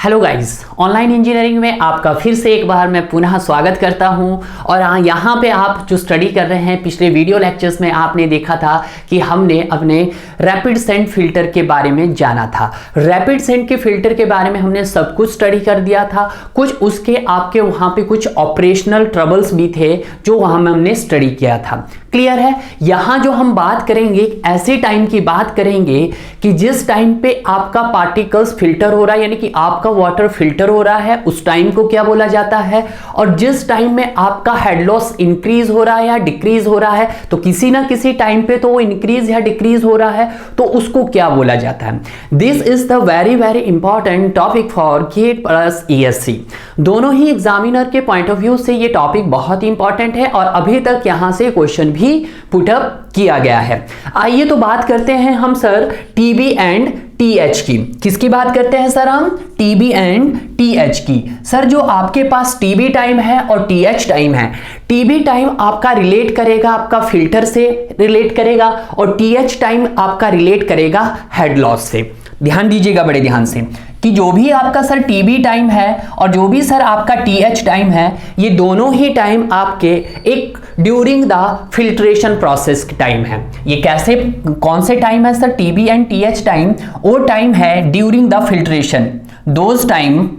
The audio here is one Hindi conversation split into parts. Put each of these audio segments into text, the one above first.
हेलो गाइस, ऑनलाइन इंजीनियरिंग में आपका फिर से एक बार मैं पुनः स्वागत करता हूं। और यहाँ पे आप जो स्टडी कर रहे हैं, पिछले वीडियो लेक्चर्स में आपने देखा था कि हमने अपने रैपिड सेंड फिल्टर के बारे में जाना था। रैपिड सेंड के फिल्टर के बारे में हमने सब कुछ स्टडी कर दिया था। कुछ उसके आपके वहाँ पे कुछ ऑपरेशनल ट्रबल्स भी थे जो वहाँ में हमने स्टडी किया था। क्लियर है। यहाँ जो हम बात करेंगे, ऐसे टाइम की बात करेंगे कि जिस टाइम पे आपका पार्टिकल्स फिल्टर हो रहा है, यानी कि आपका वाटर फिल्टर हो रहा है, उस टाइम को क्या बोला जाता है। और जिस टाइम में आपका हेड लॉस इंक्रीज हो रहा है या डिक्रीज हो रहा है, तो किसी ना किसी टाइम पे तो वो इंक्रीज या डिक्रीज हो रहा है, तो उसको क्या बोला जाता है। This is the very very important topic for gate plus ESC। दोनों ही एग्जामिनर के पॉइंट ऑफ व्यू से ये टॉपिक बहुत ही इंपॉर्टेंट है और अभी तक यहां से क्वेश्चन भी पुटअप किया गया है। आइए तो बात करते हैं हम सर TB एंड TH की। किसकी बात करते हैं सर हम? TB एंड TH की। सर जो आपके पास TB टाइम है और TH टाइम है, TB टाइम आपका रिलेट करेगा आपका फिल्टर से रिलेट करेगा और TH टाइम आपका रिलेट करेगा हेड लॉस से। ध्यान दीजिएगा बड़े ध्यान से कि जो भी आपका सर TB टाइम है और जो भी सर आपका TH टाइम है, ये दोनों ही टाइम आपके एक during the filtration process time है। ये कैसे, कौन से टाइम है sir? TB and TH time वो टाइम है during the filtration. Those time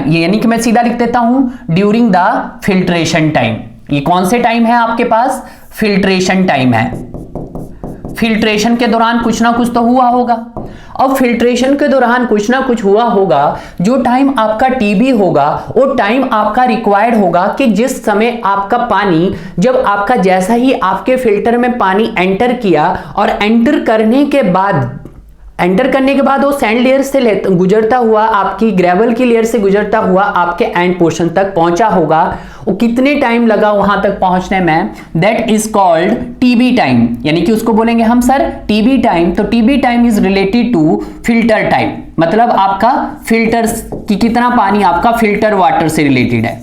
ये यानी कि मैं सीधा लिख देता हूं ड्यूरिंग द फिल्ट्रेशन टाइम। ये कौन से टाइम है आपके पास? फिल्ट्रेशन टाइम है। फिल्ट्रेशन के दौरान कुछ ना कुछ तो हुआ होगा। अब फिल्ट्रेशन के दौरान कुछ ना कुछ हुआ होगा। जो टाइम आपका TB होगा वो टाइम आपका रिक्वायर्ड होगा कि जिस समय आपका पानी, जब आपका जैसा ही आपके फिल्टर में पानी एंटर किया और एंटर करने के बाद वो सैंड लेयर से गुजरता हुआ, आपकी ग्रेवल की लेयर से गुजरता हुआ आपके एंड पोर्शन तक पहुंचा होगा। वो कितने टाइम लगा वहां तक पहुंचने में, that is called TB time. यानी कि उसको बोलेंगे हम सर TB टाइम। तो TB time is related to filter time, मतलब आपका फिल्टर की कितना पानी आपका फिल्टर वाटर से रिलेटेड है।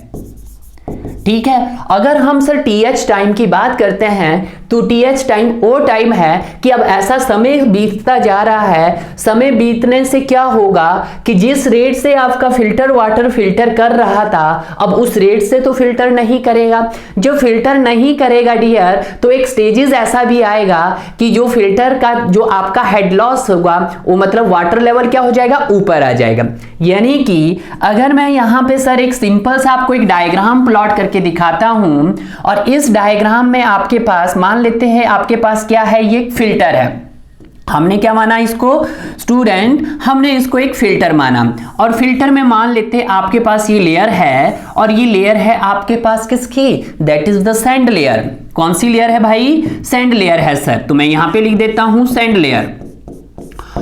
ठीक है। अगर हम सर TH टाइम की बात करते हैं तो TH टाइम वो टाइम है कि अब ऐसा समय बीतता जा रहा है, समय बीतने से क्या होगा कि जिस रेट से आपका फिल्टर वाटर फिल्टर कर रहा था, अब उस रेट से तो फिल्टर नहीं करेगा। जब फिल्टर नहीं करेगा डियर, तो एक स्टेजेस ऐसा भी आएगा कि जो फिल्टर का जो आपका हेड लॉस होगा, वो मतलब वाटर लेवल क्या हो जाएगा, ऊपर आ जाएगा। यानी कि अगर मैं यहां पे सर एक सिंपल सा आपको एक डायग्राम प्लॉट करके दिखाता हूं, और इस डायग्राम में आपके पास मान लेते हैं आपके पास क्या है, ये फिल्टर है। हमने क्या माना इसको स्टूडेंट? हमने इसको एक फिल्टर माना और फिल्टर में मान लेते हैं आपके पास ये लेयर है और ये लेयर है आपके पास किसकी? That is the sand layer. कौन सी लेयर है भाई? सैंड लेयर है सर। तो मैं यहां पे लिख देता हूं सैंड लेयर।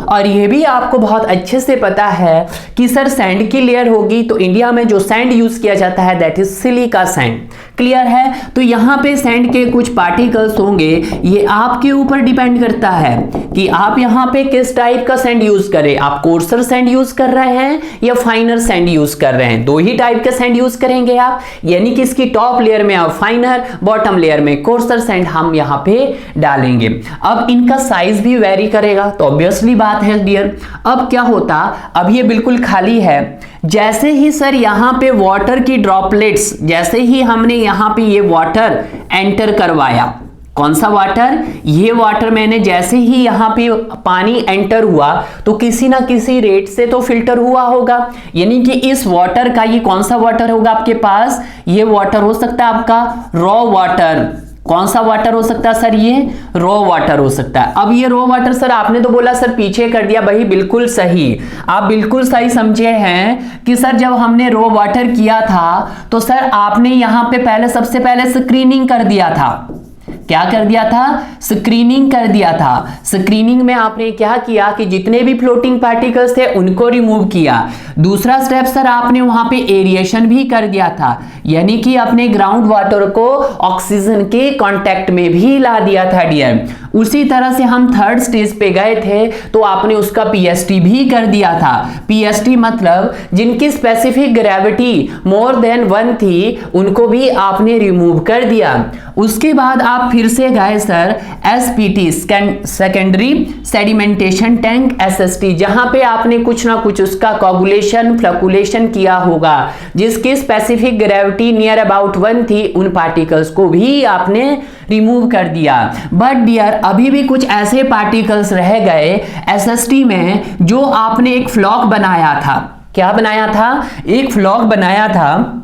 और यह भी आपको बहुत अच्छे से पता है कि सर सैंड की लेयर होगी तो इंडिया में जो सैंड यूज किया जाता है that is silica sand. Clear है। तो यहाँ पे सैंड के कुछ पार्टिकल्स होंगे, ये आपके ऊपर डिपेंड करता है कि आप यहाँ पे किस टाइप का सैंड यूज करें। आप कोर्सर सैंड यूज कर रहे हैं या फाइनर सैंड यूज कर रहे हैं, दो ही टाइप के सैंड यूज करेंगे आप। यानी कि इसकी टॉप लेयर में आप फाइनर, बॉटम लेयर में कोर्सर सैंड हम यहाँ पे डालेंगे। अब इनका साइज भी वेरी करेगा, तो ऑब्वियसली बात है डियर। अब क्या होता, अब ये बिल्कुल खाली है। जैसे ही सर यहाँ पे वाटर की ड्रॉपलेट्स, जैसे ही हमने यहाँ पे ये वाटर एंटर करवाया, कौन सा वाटर? ये वाटर मैंने जैसे ही यहाँ पे पानी एंटर हुआ तो किसी ना किसी रेट से तो फिल्टर हुआ होगा। यानी कि इस वाटर का, ये कौन सा वाटर होगा आपके पास? ये वाटर हो सकता है आपका रॉ वाटर। कौन सा वाटर हो सकता है सर? ये रॉ वाटर हो सकता है। अब ये रॉ वाटर सर आपने तो बोला सर पीछे कर दिया, भाई बिल्कुल सही, आप बिल्कुल सही समझे हैं कि सर जब हमने रॉ वाटर किया था तो सर आपने यहां पे पहले सबसे पहले स्क्रीनिंग कर दिया था। क्या कर दिया था? स्क्रीनिंग कर दिया था। स्क्रीनिंग में आपने क्या किया कि जितने भी फ्लोटिंग पार्टिकल्स थे उनको रिमूव किया। दूसरा स्टेप सर आपने वहां पे एरिएशन भी कर दिया था, यानी कि अपने ग्राउंड वाटर को ऑक्सीजन के कांटेक्ट में भी ला दिया था डियर। उसी तरह से हम थर्ड स्टेज पे गए थे तो आपने उसका PST भी कर दिया था। PST मतलब जिनकी स्पेसिफिक ग्रेविटी मोर देन 1 थी उनको भी आपने रिमूव कर दिया। उसके बाद आप फिर से गए sir SPT, secondary sedimentation tank, SST, जहां पे आपने कुछ ना कुछ उसका कोगुलेशन फ्लकुलेशन किया होगा, जिसकी स्पेसिफिक ग्रेविटी नियर अबाउट 1 थी, उन पार्टिकल्स को भी आपने रिमूव कर दिया। बट डियर अभी भी कुछ ऐसे पार्टिकल्स रह गए एसएसटी में जो आपने एक फ्लॉक बनाया था। क्या बनाया था? एक फ्लॉक बनाया था।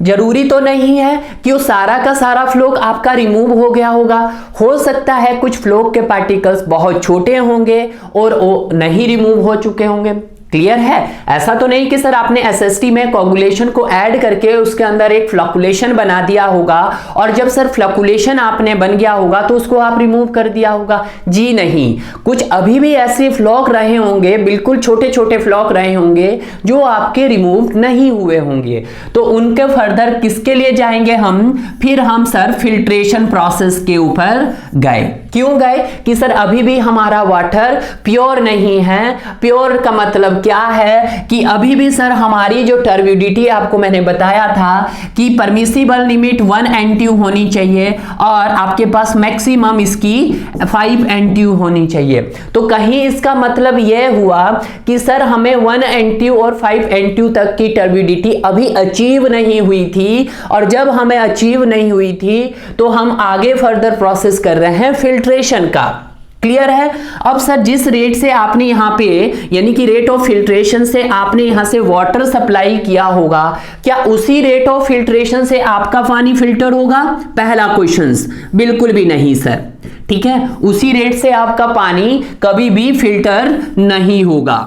जरूरी तो नहीं है कि वो सारा का सारा फ्लोक आपका रिमूव हो गया होगा, हो सकता है कुछ फ्लोक के पार्टिकल्स बहुत छोटे होंगे और वो नहीं रिमूव हो चुके होंगे। क्लियर है? ऐसा तो नहीं कि सर आपने एसएसटी में कोगुलेशन को ऐड करके उसके अंदर एक फ्लकुलेशन बना दिया होगा और जब सर फ्लकुलेशन आपने बन गया होगा तो उसको आप रिमूव कर दिया होगा। जी नहीं, कुछ अभी भी ऐसे फ्लॉक रहे होंगे, बिल्कुल छोटे छोटे फ्लॉक रहे होंगे जो आपके रिमूव नहीं हुए होंगे। तो उनके फर्दर किसके लिए जाएंगे हम? फिर हम सर फिल्ट्रेशन प्रोसेस के ऊपर गए। क्यों गए? कि सर अभी भी हमारा वाटर प्योर नहीं है। प्योर का मतलब क्या है कि अभी भी सर हमारी जो टर्बिडिटी आपको मैंने बताया था कि परमिसिबल लिमिट 1 NTU होनी चाहिए और आपके पास मैक्सिमम इसकी 5 NTU होनी चाहिए। तो कहीं इसका मतलब यह हुआ कि सर हमें 1 NTU और 5 NTU तक की टर्बिडिटी अभी अचीव नहीं हुई थी, और जब हमें अचीव नहीं हुई थी तो हम आगे फर्दर प्रोसेस कर रहे हैं फिल्ट्रेशन का। क्लियर है? अब सर जिस रेट से आपने यहां पे यानी कि रेट ऑफ फिल्ट्रेशन से आपने यहां से वाटर सप्लाई किया होगा, क्या उसी रेट ऑफ फिल्ट्रेशन से आपका पानी फिल्टर होगा? पहला क्वेश्चन बिल्कुल भी नहीं सर। ठीक है, उसी रेट से आपका पानी कभी भी फिल्टर नहीं होगा,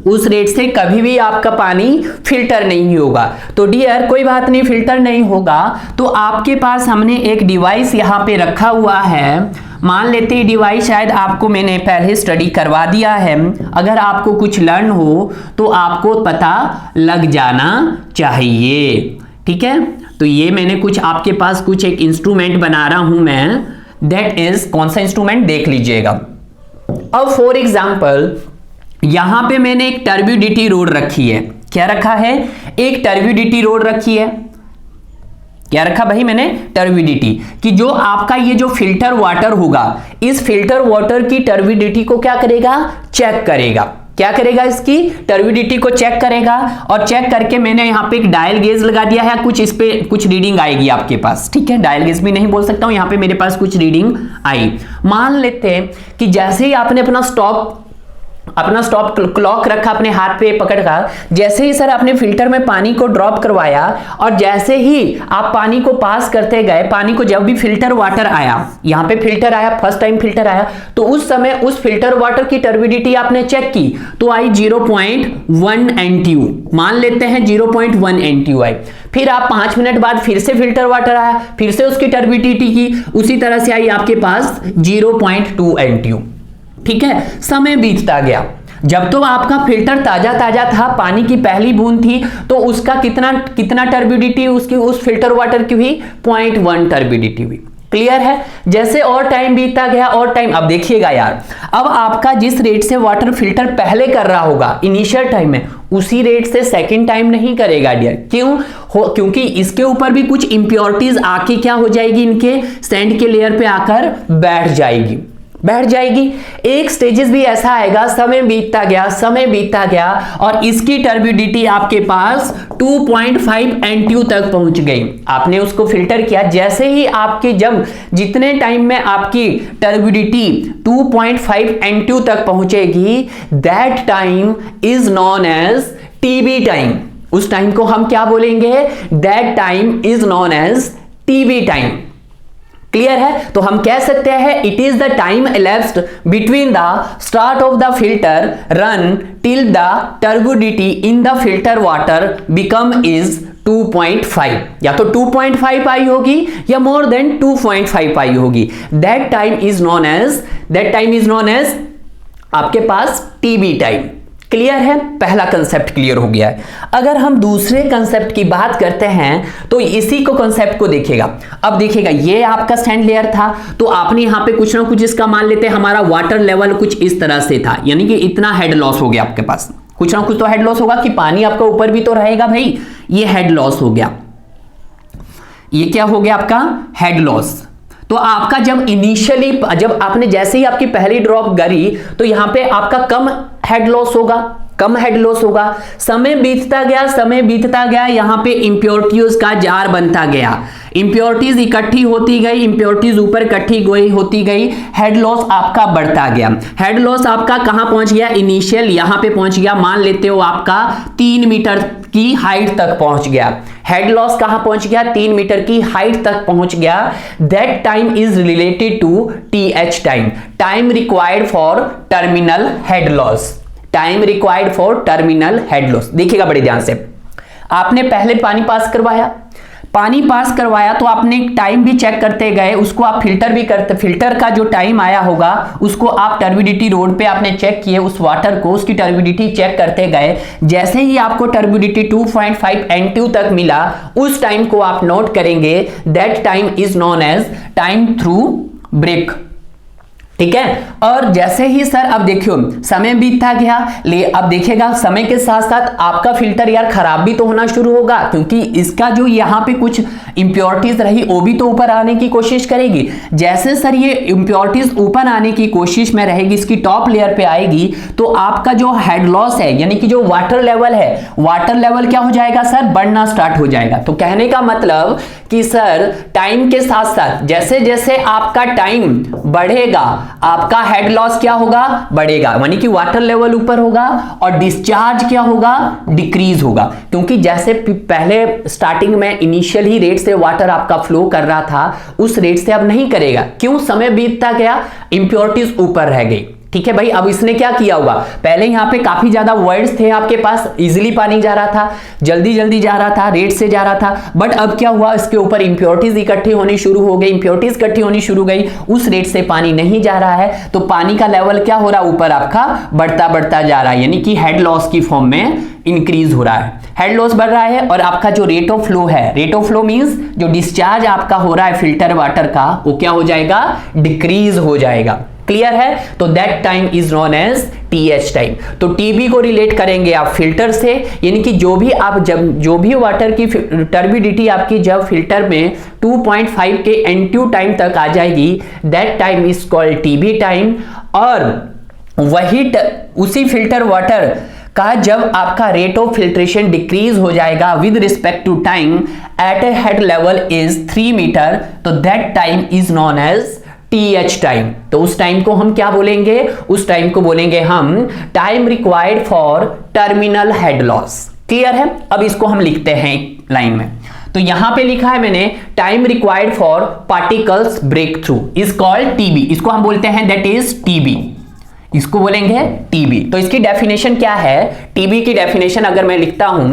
उस रेट से कभी भी आपका पानी फिल्टर नहीं होगा। तो डियर कोई बात नहीं, फिल्टर नहीं होगा तो आपके पास हमने एक डिवाइस यहां पे रखा हुआ है। मान लेते हैं डिवाइस शायद आपको मैंने पहले स्टडी करवा दिया है, अगर आपको कुछ लर्न हो तो आपको पता लग जाना चाहिए। ठीक है, तो ये मैंने कुछ आपके पास कुछ एक इंस्ट्रूमेंट बना रहा हूं मैं, दैट इज कौन सा इंस्ट्रूमेंट देख लीजिएगा। अब फॉर एग्जाम्पल यहां पे मैंने एक टर्बिडिटी रोड रखी है। क्या रखा है? एक टर्बिडिटी रोड रखी है। क्या रखा भाई मैंने? टर्बिडिटी, कि जो आपका ये जो फिल्टर वाटर होगा, इस फिल्टर वाटर की टर्बिडिटी को क्या करेगा? चेक करेगा। क्या करेगा? इसकी टर्बिडिटी को चेक करेगा, और चेक करके मैंने यहाँ पे एक डायल गेज लगा दिया है, कुछ इस पे कुछ रीडिंग आएगी आपके पास। ठीक है, डायल गेज भी नहीं बोल सकता हूं, यहाँ पे मेरे पास कुछ रीडिंग आई। मान लेते हैं कि जैसे ही आपने अपना स्टॉप क्लॉक रखा अपने हाथ पे पकड़कर, जैसे ही सर आपने फिल्टर में पानी को ड्रॉप करवाया और जैसे ही आप पानी को पास करते गए, पानी को जब भी फिल्टर वाटर आया, यहां पे फिल्टर आया, फर्स्ट टाइम फिल्टर आया, तो उस समय उस फिल्टर वाटर की टर्बिडिटी आपने चेक की तो आई 0.1 NTU। मान लेते हैं 0.1 NTU आई। फिर आप 5 मिनट बाद फिर से फिल्टर वाटर आया, फिर से उसकी टर्बिडिटी की उसी तरह से आई आपके पास 0.2 NTU। ठीक है, समय बीतता गया, जब तो आपका फिल्टर ताजा ताजा था, पानी की पहली बूंद थी, तो उसका कितना टर्बिडिटी उसकी उस फिल्टर वाटर की हुई? 0.1 टर्बिडिटी हुई। क्लियर है? जैसे और टाइम बीतता गया और टाइम, अब देखिएगा यार, अब आपका जिस रेट से वाटर फिल्टर पहले कर रहा होगा इनिशियल टाइम में, उसी रेट से सेकंड टाइम नहीं करेगा डियर। क्यों? क्योंकि इसके ऊपर भी कुछ इंप्योरिटीज आके क्या हो जाएगी, इनके सैंड के लेयर पे आकर बैठ जाएगी। एक स्टेजेस भी ऐसा आएगा, समय बीतता गया और इसकी टर्बिडिटी आपके पास 2.5 NTU तक पहुंच गई। आपने उसको फिल्टर किया, जैसे ही आपकी जब जितने टाइम में आपकी टर्बिडिटी 2.5 NTU तक पहुंचेगी, that time is known as TB time. उस टाइम को हम क्या बोलेंगे? That time is known as TB time. Clear है? तो हम कह सकते हैं it is the time elapsed between the start of the filter run till the turbidity in the filter water become is 2.5, या तो 2.5 आई होगी या मोर देन 2.5 आई होगी। That time is known as आपके पास टीबी टाइम। क्लियर है? पहला कंसेप्ट क्लियर हो गया है। अगर हम दूसरे कंसेप्ट की बात करते हैं तो इसी को कंसेप्ट को देखिएगा। अब देखिएगा, ये आपका सैंड लेयर था, तो आपने यहां पे कुछ ना कुछ इसका मान लेते हैं हमारा वाटर लेवल कुछ इस तरह से था, यानी कि इतना हेड लॉस हो गया आपके पास। कुछ ना कुछ तो हेड लॉस होगा कि पानी आपका ऊपर भी तो रहेगा भाई, ये हेड लॉस हो गया। ये क्या हो गया आपका हेड लॉस। तो आपका जब इनिशियली जब आपने जैसे ही आपकी पहली ड्रॉप गिरी तो यहां पे आपका कम हेड लॉस होगा, कम हेड लॉस होगा। समय बीतता गया यहां पे इंप्योरिटीज का जार बनता गया, इंप्योरिटीज इकट्ठी होती गई, इंप्योरिटीज ऊपर इकट्ठी होती गई, हेड लॉस आपका बढ़ता गया। हेड लॉस आपका कहां पहुंच गया, इनिशियल यहां पे पहुंच गया, मान लेते हो आपका 3 मीटर की हाइट तक पहुंच गया। हेड लॉस कहां पहुंच गया, 3 मीटर की हाइट तक पहुंच गया। That time is related to TH time, time required for terminal head loss, time required for terminal head loss. देखिएगा बड़े ध्यान से, आपने पहले पानी पास करवाया तो आपने टाइम भी चेक करते गए, उसको आप फिल्टर भी करते, फिल्टर का जो टाइम आया होगा उसको आप टर्बिडिटी रोड पे आपने चेक किए, उस वाटर को उसकी टर्बिडिटी चेक करते गए। जैसे ही आपको टर्बिडिटी 2.5 N2 तक मिला, उस टाइम को आप नोट करेंगे, that time is known as time through break. ठीक है, और जैसे ही सर अब देखियो समय बीतता गया, अब देखिएगा समय के साथ साथ आपका फिल्टर यार खराब भी तो होना शुरू होगा, क्योंकि इसका जो यहां पे कुछ इंप्योरिटीज रही वो भी तो ऊपर आने की कोशिश करेगी। जैसे सर ये इंप्योरिटीज ऊपर आने की कोशिश में रहेगी, इसकी टॉप लेयर पे आएगी, तो आपका जो हेड लॉस है यानी कि जो वाटर लेवल है, वाटर लेवल क्या हो जाएगा सर, बढ़ना स्टार्ट हो जाएगा। तो कहने का मतलब कि सर टाइम के साथ साथ जैसे जैसे आपका टाइम बढ़ेगा आपका हेड लॉस क्या होगा, बढ़ेगा, यानी कि वाटर लेवल ऊपर होगा और डिस्चार्ज क्या होगा, डिक्रीज होगा। क्योंकि जैसे पहले स्टार्टिंग में इनिशियल ही रेट से वाटर आपका फ्लो कर रहा था, उस रेट से अब नहीं करेगा। क्यों, समय बीतता गया, इंप्योरिटीज ऊपर रह गई। ठीक है भाई, अब इसने क्या किया होगा, पहले यहां पे काफी ज्यादा वर्ड्स थे आपके पास, इजीली पानी जा रहा था, जल्दी जल्दी जा रहा था, रेट से जा रहा था, बट अब क्या हुआ, इसके ऊपर इंप्योरिटीज इकट्ठी होनी शुरू हो गई, इंप्योरिटीज इकट्ठी होनी शुरू गई, उस रेट से पानी नहीं जा रहा है, तो पानी का लेवल क्या हो रहा है, ऊपर आपका बढ़ता जा रहा है, यानी कि हेड लॉस की फॉर्म में इंक्रीज हो रहा है, हेड लॉस बढ़ रहा है। और आपका जो रेट ऑफ फ्लो है, रेट ऑफ फ्लो मींस जो डिस्चार्ज आपका हो रहा है फिल्टर वाटर का, वो क्या हो जाएगा, डिक्रीज हो जाएगा। क्लियर है, तो that time is known as TH time. तो TB को रिलेट करेंगे आप फिल्टर से, यानी कि जो भी वाटर की टर्बिडिटी आपकी जब फिल्टर में 2.5 के N2 टाइम तक आ जाएगी, that time is called TB time. और उसी फिल्टर वाटर का जब आपका रेट ऑफ फिल्ट्रेशन डिक्रीज हो जाएगा with respect to time at a head level is 3 metre, तो that time is known as TH time. तो उस टाइम को हम क्या बोलेंगे, उस टाइम को बोलेंगे हम time required for terminal head loss. Clear है, अब इसको हम लिखते हैं लाइन में। तो यहां पे लिखा है मैंने time required for particles break through is called TB, इसको हम बोलते हैं दैट इज TB, इसको बोलेंगे TB। तो इसकी डेफिनेशन क्या है, TB की डेफिनेशन अगर मैं लिखता हूं,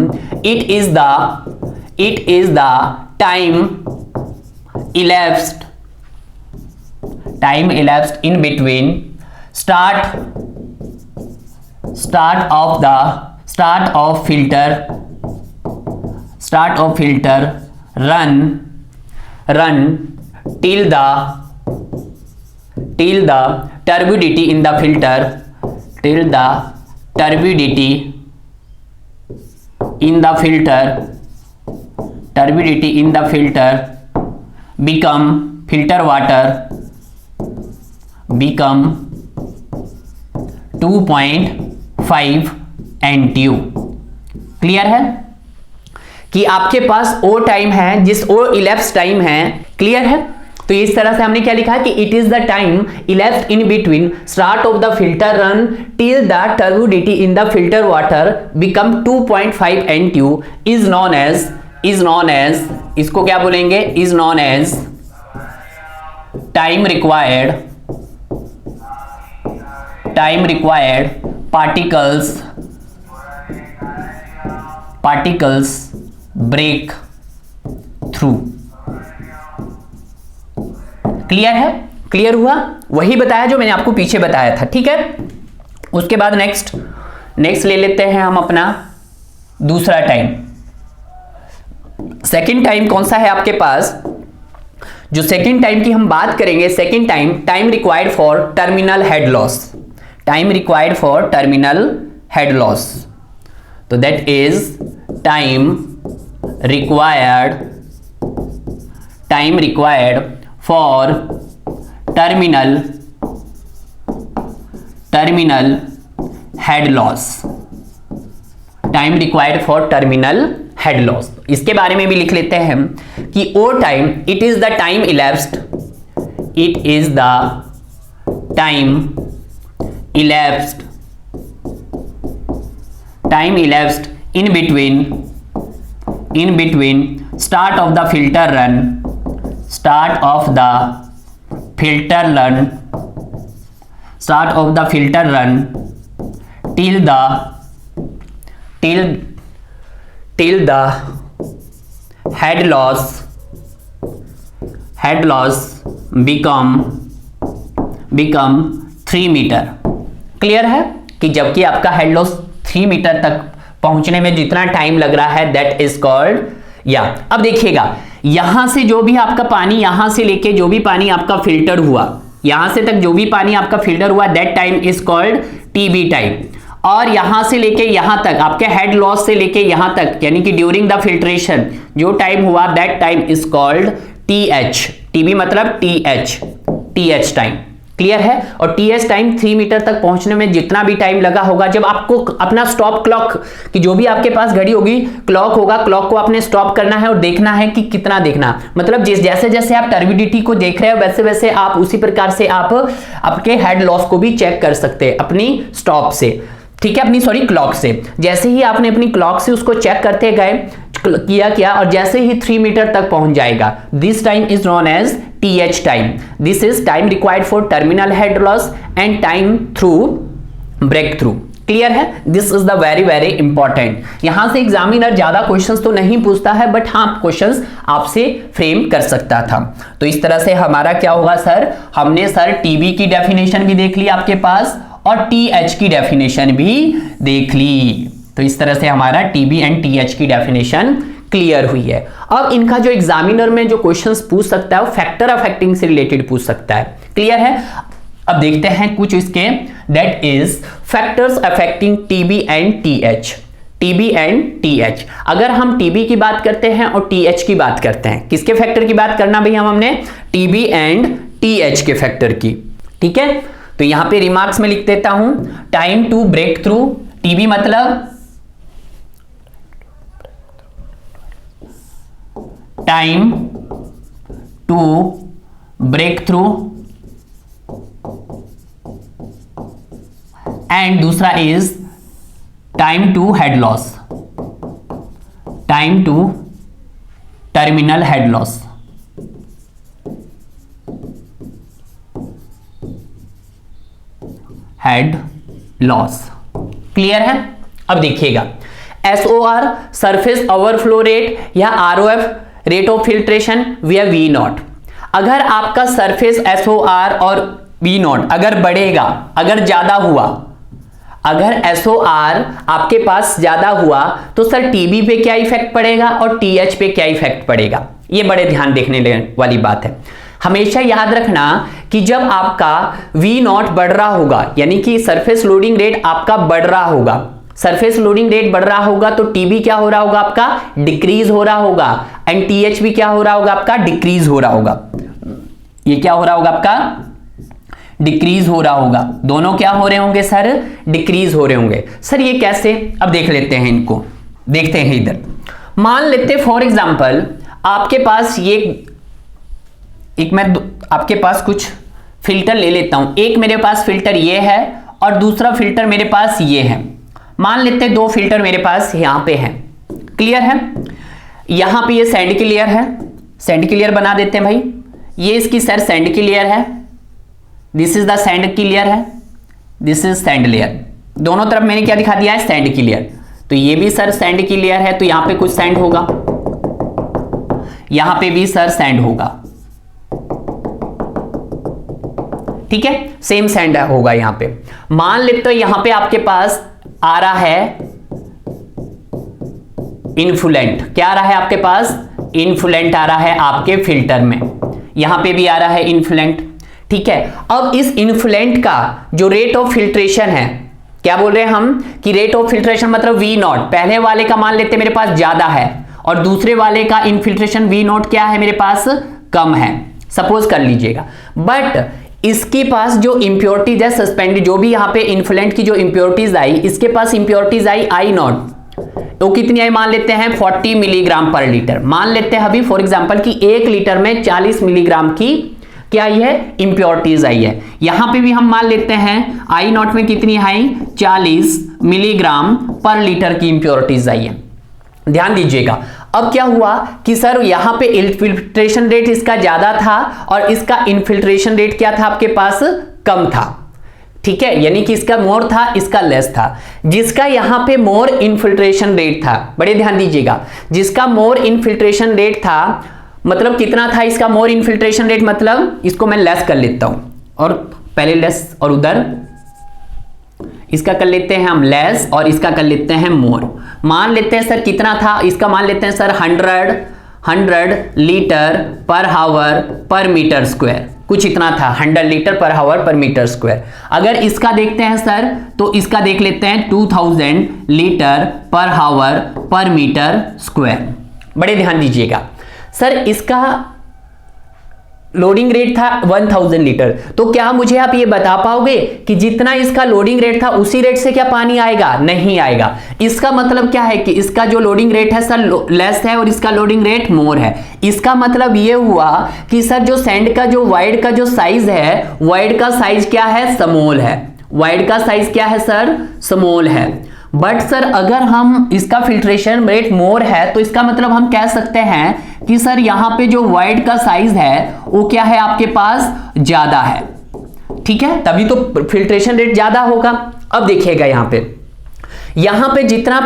it is the time elapsed in between start of filter run till the turbidity in the filter become 2.5 NTU। Clear है कि आपके पास ओ टाइम है, जिस ओ इलेप्स टाइम है। क्लियर है, तो इस तरह से हमने क्या लिखा है कि it is the time elapsed in between start of the filter run till the turbidity in the filter water become 2.5 NTU is known as इसको क्या बोलेंगे, is known as time required particles break through। Clear है, क्लियर हुआ, वही बताया जो मैंने आपको पीछे बताया था। ठीक है, उसके बाद नेक्स्ट ले लेते हैं हम अपना दूसरा टाइम। सेकंड टाइम कौन सा है आपके पास, जो सेकंड टाइम की हम बात करेंगे, second time required for terminal head loss, तो that is time required time required for terminal head loss, time required for terminal head loss. इसके बारे में भी लिख लेते हैं हम कि oh time it is the time elapsed, it is the time elapsed in between start of the filter run till the head loss become 3 metre. Clear है कि जबकि आपका हेड लॉस 3 मीटर तक पहुंचने में जितना टाइम लग रहा है दैट इज कॉल्ड या। अब देखिएगा यहां से जो भी आपका पानी, यहां से लेके जो भी पानी आपका फिल्टर हुआ, यहां से तक जो भी पानी आपका फिल्टर हुआ that time is called TB time. और यहां से लेके यहां तक आपके हेड लॉस से लेके यहां तक यानी कि ड्यूरिंग द फिल्ट्रेशन जो टाइम हुआ that time is called TH. TB मतलब टीएच टाइम। क्लियर है। और टीएच टाइम 3 मीटर तक पहुंचने में जितना भी टाइम लगा होगा, जब आपको अपना स्टॉप क्लॉक कि जो भी आपके पास घड़ी होगी, क्लॉक होगा, क्लॉक को आपने स्टॉप करना है और देखना है कि कितना देखना, मतलब जैसे जैसे आप टर्बिडिटी को देख रहे हो वैसे वैसे आप उसी प्रकार से आप आपके हेड लॉस को भी चेक कर सकते हैं अपनी स्टॉप से। ठीक है, अपनी क्लॉक से। जैसे ही आपने अपनी क्लॉक से उसको चेक करते गए किया और जैसे ही 3 मीटर तक पहुंच जाएगा, this time is known as TH time. This is time required for terminal head loss and time through break through. Clear है। This is the very very important. यहां से एग्जामिनर ज्यादा क्वेश्चंस तो नहीं पूछता है बट हाँ क्वेश्चंस आपसे फ्रेम कर सकता था। तो इस तरह से हमारा क्या होगा सर, हमने सर टीबी की डेफिनेशन भी देख ली आपके पास और टीएच की डेफिनेशन भी देख ली। तो इस तरह से हमारा टीबी एंड टीएच की डेफिनेशन क्लियर हुई है। अब इनका जो एग्जामिनर में जो क्वेश्चंस पूछ सकता है वो फैक्टर अफेक्टिंग से रिलेटेड पूछ सकता है। क्लियर है। अब देखते हैं कुछ इसके, that is factors affecting TB and TH. TB and TH, अगर हम टीबी की बात करते हैं और टीएच की बात करते हैं, किसके फैक्टर की बात करना भैया हमने, टीबी एंड टीएच के फैक्टर की। ठीक है, तो यहां पे रिमार्क्स में लिख देता हूं time to break through. TB मतलब time to break through and दूसरा is time to head loss, time to terminal head loss. Head loss. Clear है। अब देखिएगा SOR सरफेस ओवरफ्लो रेट या ROF rate of filtration via V0। अगर आपका सरफेस SOR और V0 अगर बढ़ेगा, अगर ज्यादा हुआ, अगर SOR आपके पास ज्यादा हुआ तो सर TB पे क्या इफेक्ट पड़ेगा और TH पे क्या इफेक्ट पड़ेगा, ये बड़े ध्यान देखने वाली बात है। हमेशा याद रखना कि जब आपका V0 बढ़ रहा होगा यानी कि सरफेस लोडिंग रेट आपका बढ़ रहा होगा, सरफेस लोडिंग रेट बढ़ रहा होगा तो TB क्या हो रहा होगा आपका, डिक्रीज हो रहा होगा, एंड TH भी क्या हो रहा होगा आपका, डिक्रीज हो रहा होगा। ये क्या हो रहा होगा आपका, डिक्रीज हो रहा होगा। दोनों क्या हो रहे होंगे सर, डिक्रीज हो रहे होंगे। सर ये कैसे, अब देख लेते हैं इनको, देखते हैं इधर। मान लेते फॉर एग्जांपल आपके पास ये एक मैं आपके पास कुछ फिल्टर ले लेता हूं, एक मेरे पास फिल्टर ये है और दूसरा फिल्टर मेरे पास ये है। मान लेते हैं 2 फिल्टर मेरे पास यहां पे हैं। क्लियर है। यहां पे ये सैंड की लेयर है, सैंड की लेयर बना देते हैं भाई। ये इसकी सर सैंड की लेयर है, दिस इज द सैंड की लेयर है, दिस इज सैंड लेयर। दोनों तरफ मैंने क्या दिखा दिया है, सैंड की लेयर। तो ये भी सर सैंड की लेयर है तो यहां पे कुछ सैंड होगा, यहां पे भी सर सैंड होगा। ठीक है, सेम सैंड होगा यहां पे। मान लेते हो यहां पे आपके पास आ रहा है इन्फ्लुएंट, क्या आ रहा है आपके पास, इन्फ्लुएंट आ रहा है आपके फिल्टर में, यहां पे भी आ रहा है इन्फ्लुएंट। ठीक है, अब इस इन्फ्लुएंट का जो रेट ऑफ फिल्ट्रेशन है, क्या बोल रहे हैं हम कि रेट ऑफ फिल्ट्रेशन मतलब V0, पहले वाले का मान लेते मेरे पास ज्यादा है और दूसरे वाले का इनफिल्ट्रेशन V0 क्या है मेरे पास, कम है, सपोज कर लीजिएगा। बट इसके पास जो इंप्योरिटीज है सस्पेंडेड, जो भी यहाँ पे इन्फ्लुएंट की जो इंप्योरिटीज आई, इसके पास इंप्योरिटीज आई आई नॉट, तो कितनी आई मान लेते हैं 40 मिलीग्राम पर लीटर। मान लेते हैं अभी फॉर एग्जांपल कि 1 लीटर में 40 मिलीग्राम की क्या आई है, इंप्योरिटीज आई है। यहां पे भी हम मान लेते हैं आई नॉट में कितनी आई, 40 मिलीग्राम पर लीटर की इंप्योरिटीज आई है। ध्यान दीजिएगा, अब क्या हुआ कि सर यहां पे इन्फिल्ट्रेशन रेट इसका ज्यादा था और इसका इन्फिल्ट्रेशन रेट क्या था आपके पास, कम था। ठीक है, यानी कि इसका मोर था, इसका लेस था। जिसका यहां पे मोर इन्फिल्ट्रेशन रेट था, बड़े ध्यान दीजिएगा, जिसका मोर इन्फिल्ट्रेशन रेट था मतलब कितना था इसका मोर इन्फिल्ट्रेशन रेट, मतलब इसको मैं लेस कर लेता हूं और पहले लेस और उधर इसका कर लेते हैं हम लेस और इसका कर लेते हैं मोर। मान लेते हैं सर कितना था इसका, मान लेते हैं सर 100 लीटर पर हावर पर मीटर स्क्वायर, कुछ इतना था 100 लीटर पर हावर पर मीटर स्क्वायर। अगर इसका देखते हैं सर तो इसका देख लेते हैं 2000 लीटर पर हावर पर मीटर स्क्वायर। बड़े ध्यान दीजिएगा सर, इसका लोडिंग रेट था 1000 लीटर, तो क्या मुझे आप ये बता पाओगे कि जितना इसका लोडिंग रेट था उसी रेट से क्या पानी आएगा, नहीं आएगा। इसका मतलब क्या है कि इसका जो लोडिंग रेट है सर लेस है और इसका लोडिंग रेट मोर है। इसका मतलब ये हुआ कि सर जो सैंड का जो वाइड का जो साइज है, वाइड का साइज क्या है, स्मॉल है। वाइड का साइज क्या है सर, स्मॉल है। बट सर अगर हम इसका फिल्ट्रेशन रेट मोर है तो इसका मतलब हम कह सकते हैं कि सर यहां पे जो वाइड का साइज है वो क्या है आपके पास, ज्यादा है। ठीक है, तभी तो फिल्ट्रेशन रेट ज्यादा होगा। अब देखिएगा यहां पे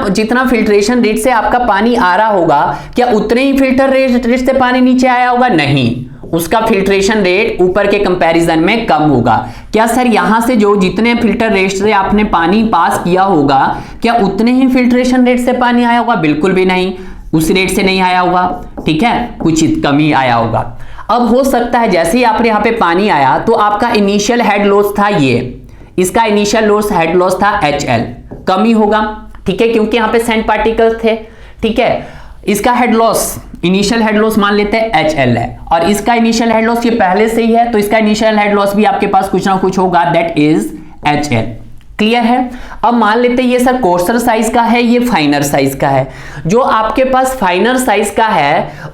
जितना फिल्ट्रेशन रेट से आपका पानी आ रहा होगा, क्या उतने ही फिल्टर रेट से पानी नीचे आया होगा, नहीं, उसका फिल्ट्रेशन रेट ऊपर के कंपैरिजन में कम होगा। क्या सर यहां से जो जितने फिल्टर रेट से आपने पानी पास किया होगा, क्या उतने ही फिल्ट्रेशन रेट से पानी आया होगा, बिल्कुल भी नहीं, उस रेट से नहीं आया होगा। ठीक है, कुछ कम ही आया होगा। अब हो सकता है जैसे ही आपने यहाँ पे पानी आया तो आपका इनिशियल हेड लॉस था ये, इसका इनिशियल लॉस हेड लॉस था HL, कम ही होगा। ठीक है, क्योंकि यहाँ पे सैंड पार्टिकल्स थे। ठीक है, इसका head loss initial head loss मान लेते हैं HL है और इसका इनिशियल हेड लॉस ये पहले से ही है, तो इसका इनिशियल हेड लॉस भी आपके पास कुछ ना कुछ होगा, दैट इज HL। क्लियर है। अब मान लेते हैं ये सर कोर्सर साइज का है, ये फाइनर साइज का है। जो आपके पास फाइनर साइज का है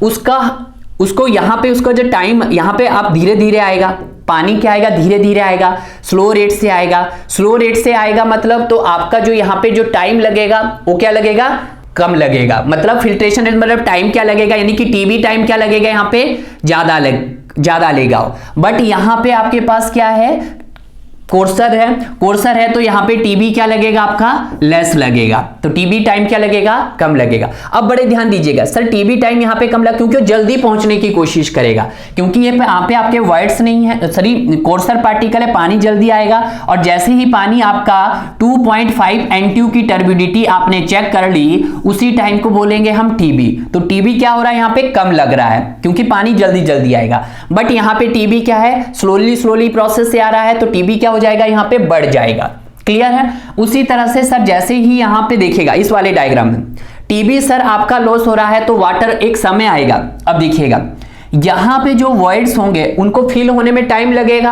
उसको यहाँ पे उसका जो टाइम यहाँ पे आप धीरे धीरे आएगा, पानी क्या आएगा, धीरे धीरे आएगा, स्लो रेट से आएगा। स्लो रेट से आएगा मतलब तो आपका जो यहाँ पे जो टाइम लगेगा वो क्या लगेगा, कम लगेगा। मतलब फिल्ट्रेशन रेट मतलब टाइम क्या लगेगा, यानी कि टीबी टाइम क्या लगेगा, यहाँ पे ज्यादा लेगा। बट यहाँ पे आपके पास क्या है, कोर्सर है तो यहाँ पे टीबी क्या लगेगा आपका, लेस लगेगा, तो टीबी टाइम क्या लगेगा, कम लगेगा। अब बड़े ध्यान दीजिएगा सर टीबी टाइम यहाँ पे कम लगा क्योंकि जल्दी पहुंचने की कोशिश करेगा, क्योंकि ये यहाँ पे आपके वाइड्स नहीं है, सॉरी कोर्सर पार्टिकल है, पानी जल्दी आएगा। और जैसे ही पानी आपका 2.5 NTU की टर्बिडिटी आपने चेक कर ली, उसी टाइम को बोलेंगे हम टीबी। तो टीबी क्या हो रहा है, यहाँ पे कम लग रहा है क्योंकि पानी जल्दी आएगा। बट यहाँ पे टीबी क्या है, स्लोली प्रोसेस से आ रहा है, तो टीबी क्या जाएगा, यहां पे बढ़ जाएगा। क्लियर है। उसी तरह से सर जैसे ही यहां पे देखिएगा इस वाले डायग्राम में टीबी सर आपका लॉस हो रहा है तो वाटर एक समय आएगा। अब देखिएगा यहां पे जो वॉइड्स होंगे उनको फिल होने में टाइम लगेगा।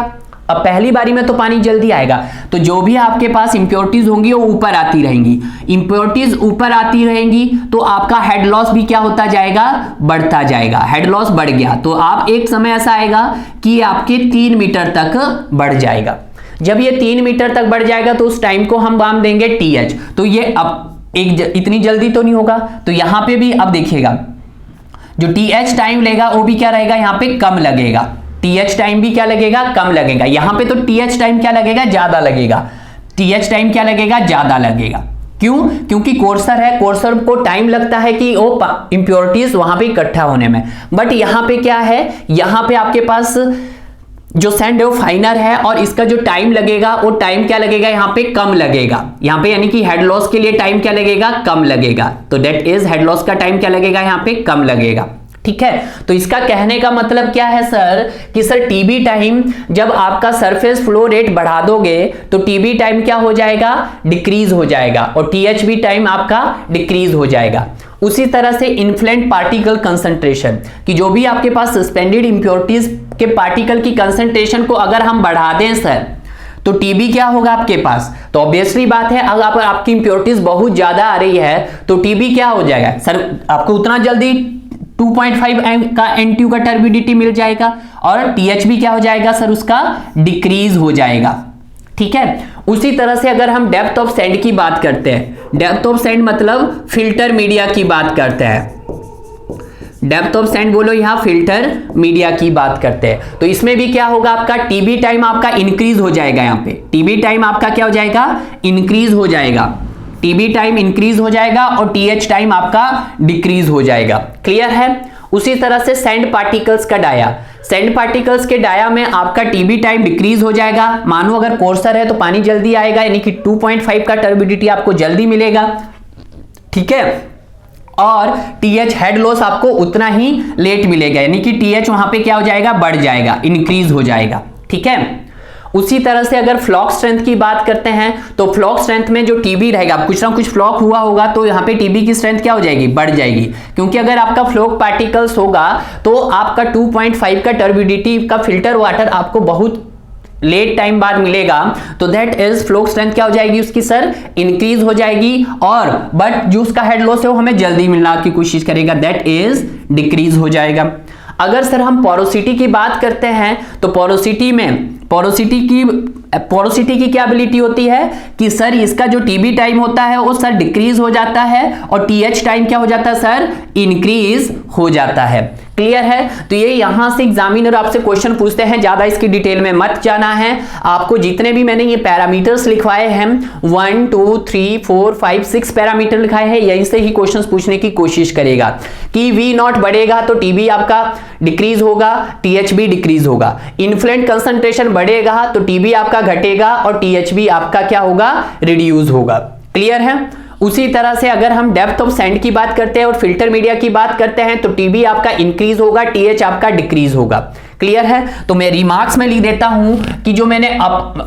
अब पहली बारी में तो पानी जल्दी आएगा, तो जो भी आपके पास इंप्योरिटीज होंगी वो ऊपर आती रहेंगी। इंप्योरिटीज ऊपर आती रहेंगी तो आपका हेड लॉस भी क्या होता जाएगा, बढ़ता जाएगा। हेड लॉस बढ़ गया तो आप एक समय ऐसा आएगा कि आपके 3 मीटर तक बढ़ जाएगा। जब ये 3 मीटर तक बढ़ जाएगा तो उस टाइम को हम नाम देंगे TH। तो ये अब इतनी जल्दी तो नहीं होगा, तो यहां पे भी अब देखिएगा जो TH टाइम लेगा वो भी क्या रहेगा, यहां पे कम लगेगा। TH टाइम भी क्या लगेगा, कम लगेगा। यहां पे तो TH टाइम क्या लगेगा, ज्यादा लगेगा। TH टाइम क्या लगेगा, ज्यादा लगेगा। क्यों, क्योंकि कोर्सर है, कोर्सर को टाइम लगता है कि वो इंप्योरिटीज वहां पे इकट्ठा होने में। बट यहां पे क्या है, यहां पे आपके पास जो सैंड है वो फाइनर है और इसका जो टाइम लगेगा वो टाइम क्या लगेगा, यहाँ पे कम लगेगा। यहाँ पे यानी कि हेड लॉस के लिए टाइम क्या लगेगा, कम लगेगा। तो दैट इज हेड लॉस का टाइम क्या लगेगा, यहाँ पे कम लगेगा। ठीक है। तो इसका कहने का मतलब क्या है सर कि सर टीबी टाइम जब आपका सरफेस फ्लो रेट बढ़ा दोगे तो टीबी टाइम क्या हो जाएगा, डिक्रीज हो जाएगा, और टीएचबी टाइम आपका डिक्रीज हो जाएगा। उसी तरह से इन्फ्लुएंट पार्टिकल कंसंट्रेशन, कि जो भी आपके पास सस्पेंडेड इंप्योरिटीज के पार्टिकल की कंसंट्रेशन को अगर हम बढ़ा दें सर तो टीबी क्या होगा आपके पास। तो ऑब्वियसली बात है अगर आपकी इंप्योरिटीज बहुत ज्यादा आ रही है तो टीबी क्या हो जाएगा सर, आपको उतना जल्दी 2.5 का NTU का टर्बिडिटी मिल जाएगा, और THB क्या हो जाएगा सर, उसका डिक्रीज हो जाएगा। ठीक है। उसी तरह से अगर हम डेप्थ ऑफ सैंड की बात करते हैं, डेप्थ ऑफ सैंड मतलब फिल्टर मीडिया की बात करते हैं, डेप्थ ऑफ सैंड बोलो यहां फिल्टर मीडिया की बात करते हैं, तो इसमें भी क्या होगा आपका टीबी टाइम आपका इंक्रीज हो जाएगा। यहां पे टीबी टाइम आपका क्या हो जाएगा, इंक्रीज हो जाएगा, टीबी टाइम इंक्रीज हो जाएगा और टीएच टाइम आपका डिक्रीज हो जाएगा। क्लियर है। उसी तरह से सैंड पार्टिकल्स का डाया, सैंड पार्टिकल्स के डाया में आपका टीबी टाइम डिक्रीज हो जाएगा। मानो अगर कोर्सर है तो पानी जल्दी आएगा, यानी कि 2.5 का टर्बिडिटी आपको जल्दी मिलेगा। ठीक है। और टीएच हेड लॉस आपको उतना ही लेट मिलेगा, यानी कि टीएच वहां पे क्या हो जाएगा, बढ़ जाएगा, इंक्रीज हो जाएगा। ठीक है। उसी तरह से अगर फ्लॉक स्ट्रेंथ की बात करते हैं तो फ्लॉक स्ट्रेंथ में जो टीबी रहेगा, कुछ ना कुछ फ्लॉक हुआ होगा तो यहाँ पे टीबी की स्ट्रेंथ क्या हो जाएगी, बढ़ जाएगी, क्योंकि अगर आपका फ्लॉक पार्टिकल्स होगा तो आपका 2.5 का टर्बिडिटी का फिल्टर वाटर आपको बहुत लेट टाइम बाद मिलेगा, तो दैट इज फ्लॉक स्ट्रेंथ क्या हो जाएगी उसकी सर, इंक्रीज हो जाएगी, और बट जो उसका हेड लॉस है वो हमें जल्दी मिलना की कोशिश करेगा, दैट इज डिक्रीज हो जाएगा। अगर सर हम पोरोसिटी की बात करते हैं तो पोरोसिटी में पोरोसिटी की क्या एबिलिटी होती है कि सर इसका जो टीबी टाइम होता है वो सर डिक्रीज हो जाता है और टीएच टाइम क्या हो जाता है सर, इंक्रीज हो जाता है। क्लियर है। तो ये यहां से एग्जामिनर आपसे क्वेश्चन पूछते हैं, ज्यादा इसकी डिटेल में मत जाना है। आपको जितने भी मैंने ये पैरामीटर्स लिखवाए हैं 1 2 3 4 5 6 पैरामीटर लिखाए हैं, यहीं से ही क्वेश्चंस पूछने की कोशिश करेगा कि वी नॉट बढ़ेगा तो टीबी आपका डिक्रीज होगा, टीएचबी डिक्रीज होगा, इन्फ्लुएंट कंसंट्रेशन बढ़ेगा तो टीबी आपका घटेगा और टीएचबी आपका क्या होगा, रिड्यूस होगा। क्लियर है। उसी तरह से अगर हम डेप्थ ऑफ सैंड की बात करते हैं और फिल्टर मीडिया की बात करते हैं तो टीबी आपका इंक्रीज होगा, टीएच आपका डिक्रीज होगा। क्लियर है। तो मैं रिमार्क्स में लिख देता हूं कि जो मैंने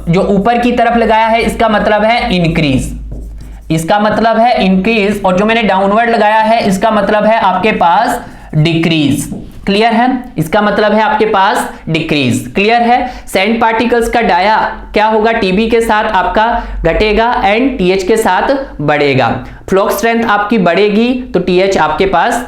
जो ऊपर की तरफ लगाया है इसका मतलब है इंक्रीज, इसका मतलब है इंक्रीज, और जो मैंने डाउनवर्ड लगाया है इसका मतलब है आपके पास डिक्रीज। क्लियर है। इसका मतलब है आपके पास डिक्रीज। क्लियर है। सैंड पार्टिकल्स का डाया क्या होगा, टीबी के साथ आपका घटेगा एंड टीएच के साथ बढ़ेगा। फ्लॉक स्ट्रेंथ आपकी बढ़ेगी तो टीएच आपके पास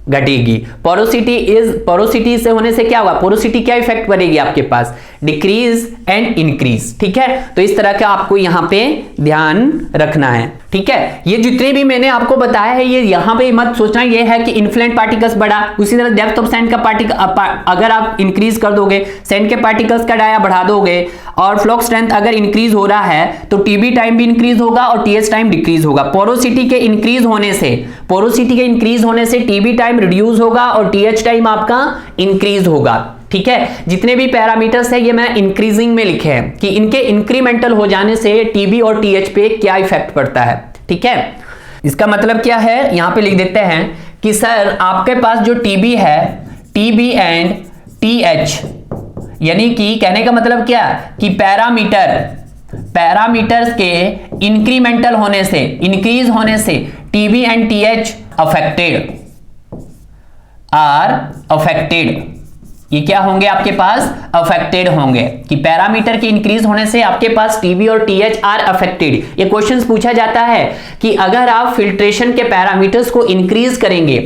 घटेगी। पोरोसिटी से होने से क्या होगा, पोरोसिटी क्या इफेक्ट पड़ेगी आपके पास, डिक्रीज एंड इंक्रीज। ठीक है। तो इस तरह का आपको यहां पे ध्यान रखना है। ठीक है। ये जितने भी मैंने आपको बताया है ये यहां पे मत सोचना ये है कि इन्फ्लुएंट पार्टिकल्स बढ़ा, उसी तरह डेप्थ ऑफ सैंड का पार्टिकल अगर आप इंक्रीज कर दोगे, सैंड के पार्टिकल्स का डाया बढ़ा दोगे और फ्लॉक स्ट्रेंथ अगर इंक्रीज हो रहा है तो टीबी टाइम भी इंक्रीज होगा और टीएच टाइम डिक्रीज होगा। पोरोसिटी के इंक्रीज होने से टीबी टाइम रिड्यूस होगा और टीएच टाइम आपका इंक्रीज होगा। ठीक है। जितने भी पैरामीटर्स है ये मैं इंक्रीजिंग में लिखे हैं कि इनके इंक्रीमेंटल हो जाने से टीबी और टीएच पे क्या इफेक्ट पड़ता है। ठीक है। इसका मतलब क्या है, यहां पे लिख देते हैं कि सर आपके पास जो टीबी है, टीबी एंड टीएच, यानी कि कहने का मतलब क्या कि पैरामीटर्स के इंक्रीमेंटल होने से, इंक्रीज होने से टीबी एंड टीएच अफेक्टेड, ये क्या होंगे आपके पास, अफेक्टेड होंगे, कि पैरामीटर के इंक्रीज होने से आपके पास टीबी और टीएच आर अफेक्टेड। ये क्वेश्चंस पूछा जाता है कि अगर आप फिल्ट्रेशन के पैरामीटर्स को इंक्रीज करेंगे,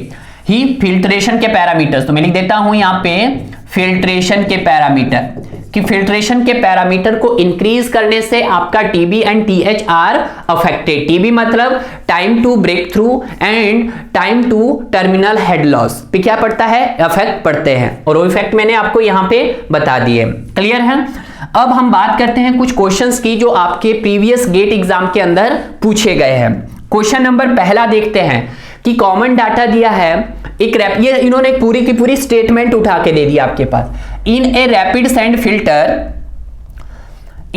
ही फिल्ट्रेशन के पैरामीटर्स, तो मैं लिख देता हूं यहां पे फिल्ट्रेशन के पैरामीटर, कि फिल्ट्रेशन के पैरामीटर को इंक्रीज करने से आपका TB and TH are affected. TB मतलब time to break through and time to terminal head loss पे क्या पड़ता है, इफेक्ट पड़ते हैं, और वो इफेक्ट मैंने आपको यहां पे बता दिए। क्लियर है। अब हम बात करते हैं कुछ क्वेश्चंस की जो आपके प्रीवियस गेट एग्जाम के अंदर पूछे गए हैं। क्वेश्चन नंबर पहला देखते हैं कि कॉमन डाटा दिया है एक ये इन्होंने पूरी की पूरी स्टेटमेंट उठा के दे दी आपके पास। In a rapid sand filter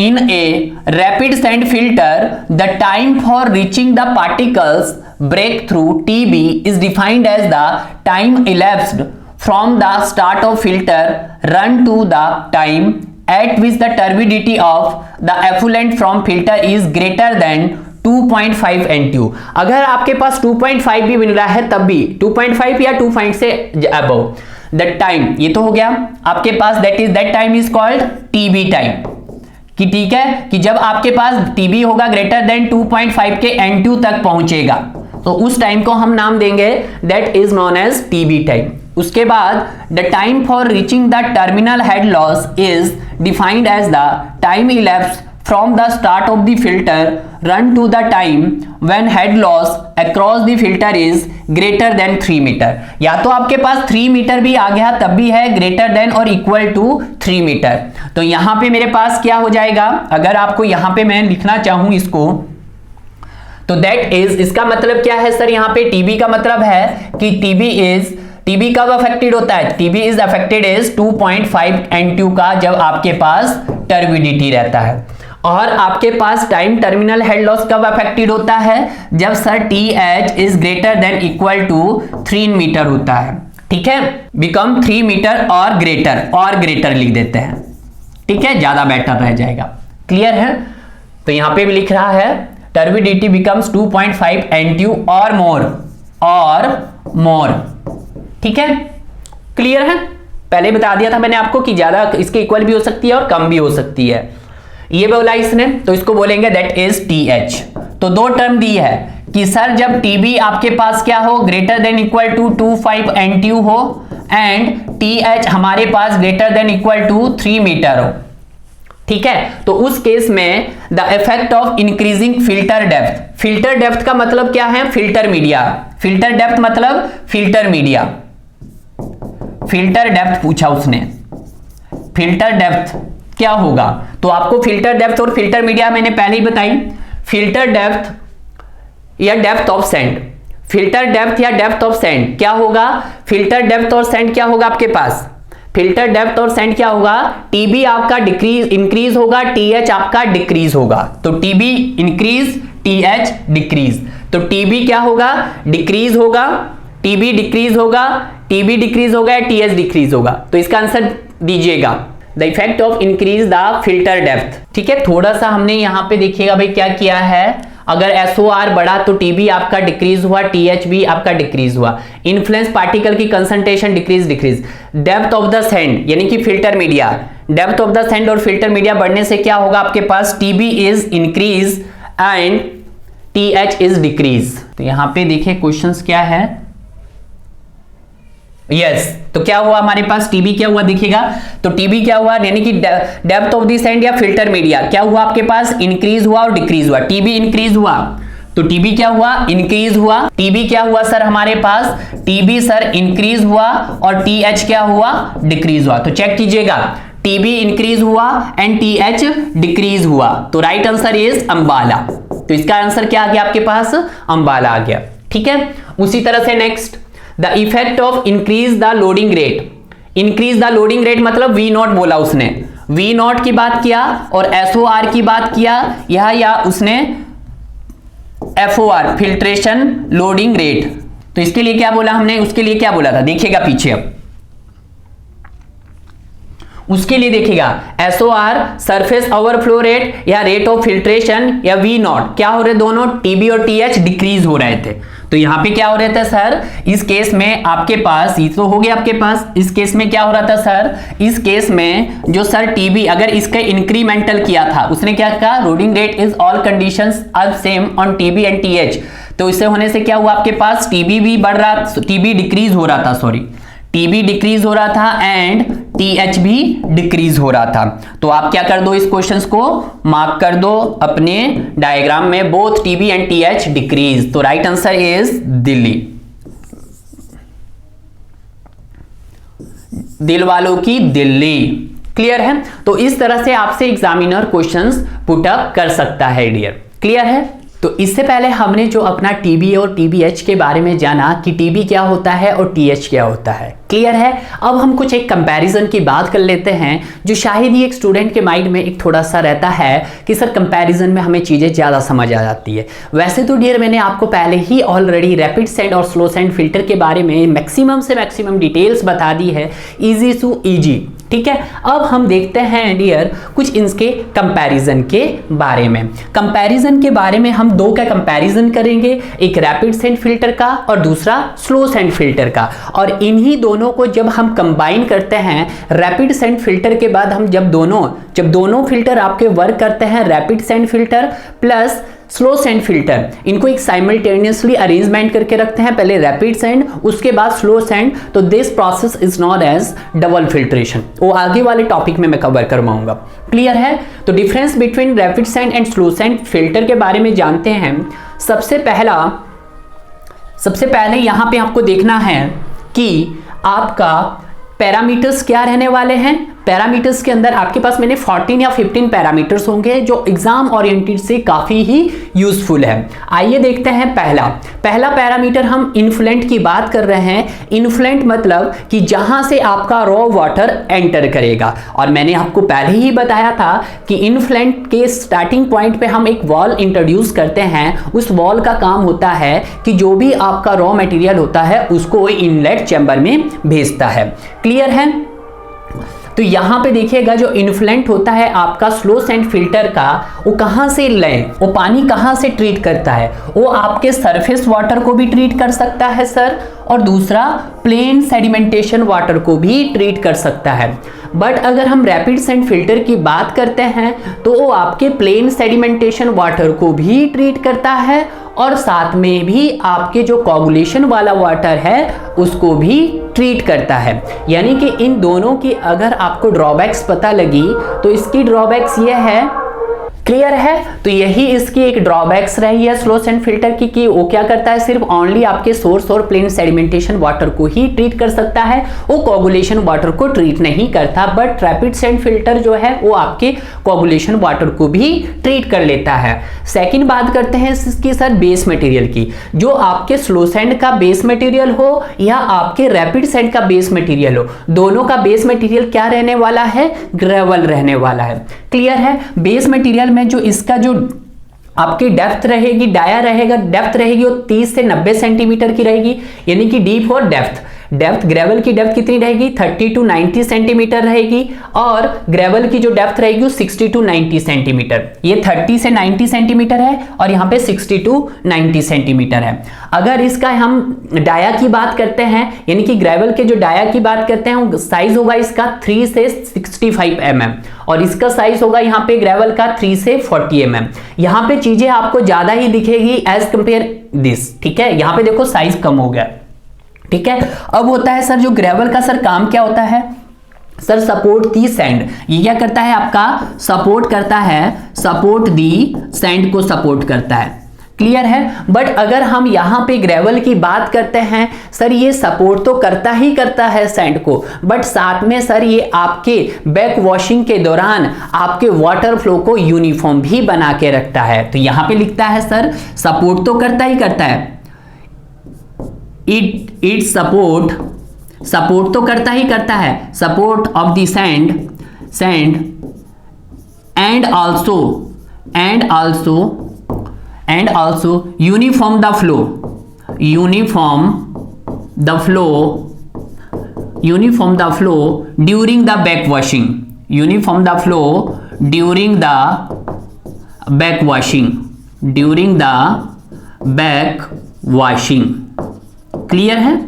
In a rapid send filter, the time for reaching the particles breakthrough TB is defined as the time elapsed from the start of filter run to the time at which the turbidity of the effluent from filter is greater than 2.5 NTU। अगर आपके पास 2.5 भी मिल रहा है तब भी 2.5 या 2 से अबव द टाइम, ये तो हो गया आपके पास, that time is called TB time. कि ठीक है कि जब आपके पास टीबी होगा ग्रेटर देन 2.5 के NTU तक पहुंचेगा तो उस टाइम को हम नाम देंगे that is known as TB time. उसके बाद the time for reaching the terminal head loss is defined as the time elapse from the start of the filter run to the time when head loss across the filter is greater than 3 metre. या तो आपके पास 3 मीटर भी आ गया तब भी है ग्रेटर देन और इक्वल टू 3 मीटर। तो यहां पे मेरे पास क्या हो जाएगा, अगर आपको यहां पे मैं लिखना चाहूं इसको तो दैट इज, इसका मतलब क्या है सर, यहां पे टीबी का मतलब है कि टीबी कब अफेक्टेड होता है, TB is affected is 2.5 NTU का जब आपके पास टर्बिडिटी रहता है। और आपके पास टाइम टर्मिनल हेड लॉस कब अफेक्टेड होता है, जब sir TH is greater than equal to 3 metre होता है। ठीक है, बिकम 3 मीटर और ग्रेटर लिख देते हैं। ठीक है, ज्यादा बेटर रह जाएगा। क्लियर है, तो यहां पे भी लिख रहा है टर्बिडिटी बिकम्स 2.5 NTU और मोर। ठीक है, क्लियर है, पहले बता दिया था मैंने आपको कि ज्यादा इसके इक्वल भी हो सकती है और कम भी हो सकती है। ये बोला इसने तो इसको बोलेंगे दैट इज TH। तो दो टर्म दी है कि सर जब TB आपके पास क्या हो, greater than equal to 2.5 NTU हो एंड TH हमारे पास greater than equal to 3 metre हो। ठीक है, तो उस केस में the effect of increasing filter depth, filter depth का मतलब क्या है, फिल्टर मीडिया, फिल्टर डेप्थ मतलब फिल्टर मीडिया, फिल्टर डेप्थ पूछा उसने, फिल्टर डेप्थ क्या होगा, तो आपको फिल्टर डेप्थ और फिल्टर मीडिया मैंने पहले ही बताई। फिल्टर डेप्थ या depth of sand, filter depth या डेप्थ ऑफ सेंड क्या होगा, फिल्टर डेप्थ और सेंड क्या होगा आपके पास, फिल्टर डेप्थ और सेंड क्या होगा, टीबी आपका इंक्रीज होगा, टीएच आपका डिक्रीज होगा। तो टीबी इंक्रीज, टीएच डिक्रीज, तो टीबी क्या होगा, डिक्रीज होगा, टीबी डिक्रीज होगा, टीबी डिक्रीज होगा या टीएच डिक्रीज होगा। तो इसका आंसर दीजिएगा the effect of increase the filter depth. ठीक है, थोड़ा सा हमने यहां पे देखिएगा भाई क्या किया है, अगर SOR बढ़ा तो TB आपका डिक्रीज हुआ, TH भी आपका डिक्रीज हुआ। इन्फ्लुएंस पार्टिकल की concentration decrease, depth of the send यानी कि filter media, depth of the send और फिल्टर मीडिया बढ़ने से क्या होगा आपके पास, TB is increase and TH is decrease. तो यहां पे देखिए क्वेश्चंस क्या है, यस तो क्या हुआ हमारे पास, टीबी क्या हुआ दिखेगा, तो टीबी क्या हुआ यानी कि डेप्थ ऑफ द सेंड या फिल्टर मीडिया क्या हुआ आपके पास, इंक्रीज हुआ और डिक्रीज हुआ। टीबी इंक्रीज हुआ तो टीबी क्या हुआ, इंक्रीज हुआ। टीबी क्या हुआ सर हमारे पास, टीबी सर इंक्रीज हुआ और टीएच क्या हुआ, डिक्रीज हुआ। तो चेक कीजिएगा, टीबी इंक्रीज हुआ एंड टीएच डिक्रीज हुआ, तो राइट आंसर इज अंबाला। तो इसका आंसर क्या आ गया आपके पास, अंबाला आ गया। ठीक है, उसी तरह से next the effect of increase the loading rate, increase the loading rate मतलब V0 बोला उसने, V0 की बात किया और SOR की बात किया या उसने FOR फिल्ट्रेशन लोडिंग रेट। तो इसके लिए क्या बोला हमने, उसके लिए क्या बोला था देखिएगा पीछे, अब उसके लिए देखिएगा SOR सरफेस ओवरफ्लो रेट या रेट ऑफ फिल्ट्रेशन या V0 क्या हो रहे, दोनों TB और TH डिक्रीज हो रहे थे। तो यहां पे क्या हो रहा था सर, इस केस में आपके पास ये तो हो गया आपके पास, इस केस में क्या हो रहा था सर, इस केस में जो सर TB अगर इसका इंक्रीमेंटल किया था उसने क्या कहा, loading rate is all conditions are same on TB and TH। तो इससे होने से क्या हुआ आपके पास, TB भी बढ़ रहा, TB डिक्रीज हो रहा था, सॉरी TB डिक्रीज हो रहा था एंड TH भी डिक्रीज हो रहा था। तो आप क्या कर दो, इस क्वेश्चंस को मार्क कर दो अपने डायग्राम में, both TB and TH decrease. तो राइट आंसर इज दिल्ली, दिल वालों की दिल्ली। क्लियर है, तो इस तरह से आपसे एग्जामिनर क्वेश्चंस पुट अप कर सकता है डियर। क्लियर है। तो इससे पहले हमने जो अपना टीबी और टीबीएच के बारे में जाना कि टीबी क्या होता है और टीएच क्या होता है, क्लियर है। अब हम कुछ एक कंपैरिजन की बात कर लेते हैं, जो शायद ही एक स्टूडेंट के माइंड में एक थोड़ा सा रहता है कि सर कंपैरिजन में हमें चीज़ें ज़्यादा समझ आ जाती है। वैसे तो डियर मैंने आपको पहले ही ऑलरेडी रैपिड सेंड और स्लो सेंड फिल्टर के बारे में मैक्सिमम से मैक्सिमम डिटेल्स बता दी है, ईजी टू ईजी, ठीक है। अब हम देखते हैं डियर कुछ इनके कंपैरिजन के बारे में। कंपैरिजन के बारे में हम दो का कंपैरिजन करेंगे, एक रैपिड सेंड फिल्टर का और दूसरा स्लो सेंड फिल्टर का। और इन्हीं दोनों को जब हम कंबाइन करते हैं रैपिड सेंड फिल्टर के बाद, हम जब दोनों फिल्टर आपके वर्क करते हैं, rapid sand filter plus slow sand filter, इनको एक साइमल्टेनियसली अरेंजमेंट करके रखते हैं, पहले रैपिड सेंड उसके बाद स्लो सेंड, तो this process is known as double filtration. वो आगे वाले टॉपिक में मैं कवर करवाऊंगा, क्लियर है। तो difference between rapid sand and slow sand filter के बारे में जानते हैं। सबसे पहले यहां पे आपको देखना है कि आपका पैरामीटर्स क्या रहने वाले हैं। पैरामीटर्स के अंदर आपके पास मैंने 14 या 15 पैरामीटर्स होंगे जो एग्जाम ओरिएंटेड से काफी ही यूजफुल है। आइए देखते हैं पहला पैरामीटर, हम इन्फ्लुएंट की बात कर रहे हैं। इन्फ्लुएंट मतलब कि जहां से आपका रॉ वाटर एंटर करेगा, और मैंने आपको पहले ही बताया था कि इन्फ्लुएंट के स्टार्टिंग पॉइंट पे हम एक वॉल इंट्रोड्यूस करते हैं। उस वॉल का काम होता है कि जो भी आपका रॉ मटेरियल होता है उसको इनलेट चैम्बर में भेजता है, क्लियर है। तो यहां पे देखिएगा जो इन्फ्लुएंट होता है आपका स्लो सेंड फिल्टर का, वो कहां से लें, वो पानी कहां से ट्रीट करता है, वो आपके सरफेस वाटर को भी ट्रीट कर सकता है सर, और दूसरा प्लेन सेडिमेंटेशन वाटर को भी ट्रीट कर सकता है। बट अगर हम रैपिड सेंड फिल्टर की बात करते हैं तो वो आपके प्लेन सेडिमेंटेशन वाटर को भी ट्रीट करता है और साथ में भी आपके जो कोगुलेशन वाला वाटर है उसको भी ट्रीट करता है। यानी कि इन दोनों की अगर आपको ड्रॉबैक्स पता लगी तो इसकी ड्रॉबैक्स ये है, क्लियर है। तो यही इसकी एक ड्रॉबैक्स रही है स्लो सेंड फिल्टर की कि वो क्या करता है, सिर्फ ओनली आपके सोर्स और प्लेन सेडिमेंटेशन वाटर को ही ट्रीट कर सकता है, वो कोगुलेशन वाटर को ट्रीट नहीं करता। बट रैपिड सेंड फिल्टर जो है वो आपके कोगुलेशन वाटर को भी ट्रीट कर लेता है। सेकंड बात करते हैं इसकी सर बेस मटेरियल की। जो आपके स्लो सेंड का बेस मटेरियल हो या आपके रैपिड सेंड का बेस मटेरियल हो, दोनों का बेस मटेरियल क्या रहने वाला है, ग्रेवल रहने वाला है, क्लियर है। बेस मटेरियल में जो इसका जो आपकी डेप्थ रहेगी, डाया रहेगा, डेप्थ रहेगी वो 30 से 90 सेंटीमीटर की रहेगी, यानी कि डीप और डेप्थ ग्रेवल की डेप्थ कितनी रहेगी, 30 टू 90 सेंटीमीटर रहेगी, और ग्रेवल की जो डेप्थ रहेगी वो 60 टू 90 सेंटीमीटर। ये 30 से 90 सेंटीमीटर है और यहाँ पे 60 टू 90 सेंटीमीटर है। अगर इसका हम डाया की बात करते हैं, यानी कि ग्रेवल के जो डाया की बात करते हैं, साइज होगा इसका 3 से 65 mm, और इसका साइज होगा यहाँ पे ग्रेवल का 3 से 40 mm। यहाँ पे चीजें आपको ज्यादा ही दिखेगी एज कंपेयर दिस, ठीक है। यहाँ पे देखो साइज कम हो गया, ठीक है। अब होता है सर जो ग्रेवल का सर काम क्या होता है सर, सपोर्ट दी सैंड। ये क्या करता है आपका, सपोर्ट करता है, सपोर्ट दी सैंड को सपोर्ट करता है, क्लियर है। बट अगर हम यहां पे ग्रेवल की बात करते हैं सर, ये सपोर्ट तो करता ही करता है सैंड को, बट साथ में सर ये आपके बैक वॉशिंग के दौरान आपके वाटर फ्लो को यूनिफॉर्म भी बना के रखता है। तो यहां पे लिखता है सर सपोर्ट तो करता ही करता है, इट सपोर्ट तो करता ही करता है, support of the sand and also uniform the flow during the back washing, clear है।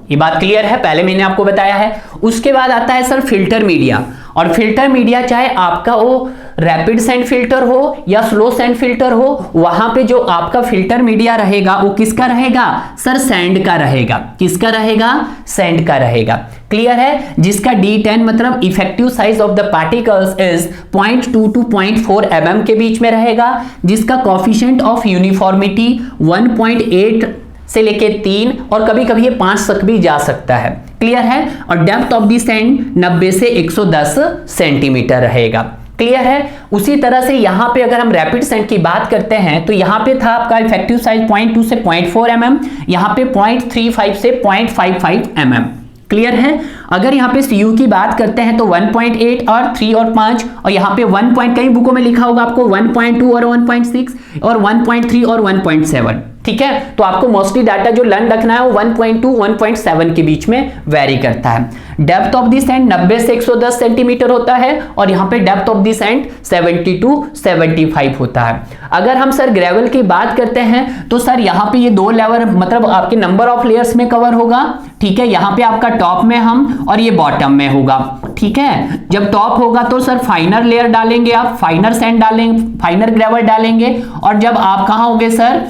ये बात क्लियर है, पहले मैंने आपको बताया है। उसके बाद आता है सर फिल्टर मीडिया, और फिल्टर मीडिया चाहे आपका वो रैपिड सेंड फिल्टर हो या स्लो सेंड फिल्टर हो, वहां पे जो आपका फिल्टर मीडिया रहेगा वो किसका रहेगा सर, सैंड का रहेगा। किसका रहेगा, सैंड का रहेगा, क्लियर है। जिसका D10 मतलब effective size of the particles is 0.2 to 0.4 mm के बीच में रहेगा, जिसका कोफिशिएंट ऑफ यूनिफॉर्मिटी 1.8 से लेके 3 और कभी कभी ये 5 तक भी जा सकता है, क्लियर है। और डेप्थ ऑफ दी सैंड 90 से 110 सेंटीमीटर रहेगा, क्लियर है। उसी तरह से यहां पे अगर हम रैपिड सेंट की बात करते हैं तो यहां पे था आपका इफेक्टिव साइज 0.2 से 0.4 mm, यहां पे 0.35 से 0.55 mm। क्लियर है। अगर यहाँ पे CU की बात करते हैं तो 1.8 और 3 और 5, और यहाँ पे 1 पॉइंट कई बुकों में लिखा होगा आपको 1.2 और 1.6 और 1.3 और 1.7, ठीक है। तो आपको मोस्टली डाटा जो लर्न रखना है वो 1.2 1.7 के बीच में वेरी करता है। डेप्थ ऑफ द सैंड 90 से 110 सेंटीमीटर होता है और यहाँ पे depth of the sand 70 to 75 होता है। अगर हम सर ग्रेवल की बात करते हैं तो सर यहाँ पे ये 2 लेवल मतलब आपके नंबर ऑफ लेयर्स में कवर होगा, ठीक है। यहाँ पे आपका टॉप में हम और ये बॉटम में होगा, ठीक है। जब टॉप होगा तो सर फाइनर लेयर डालेंगे आप, फाइनर सैंड डालेंगे, फाइनर ग्रेवल डालेंगे, और जब आप कहाँ होंगे सर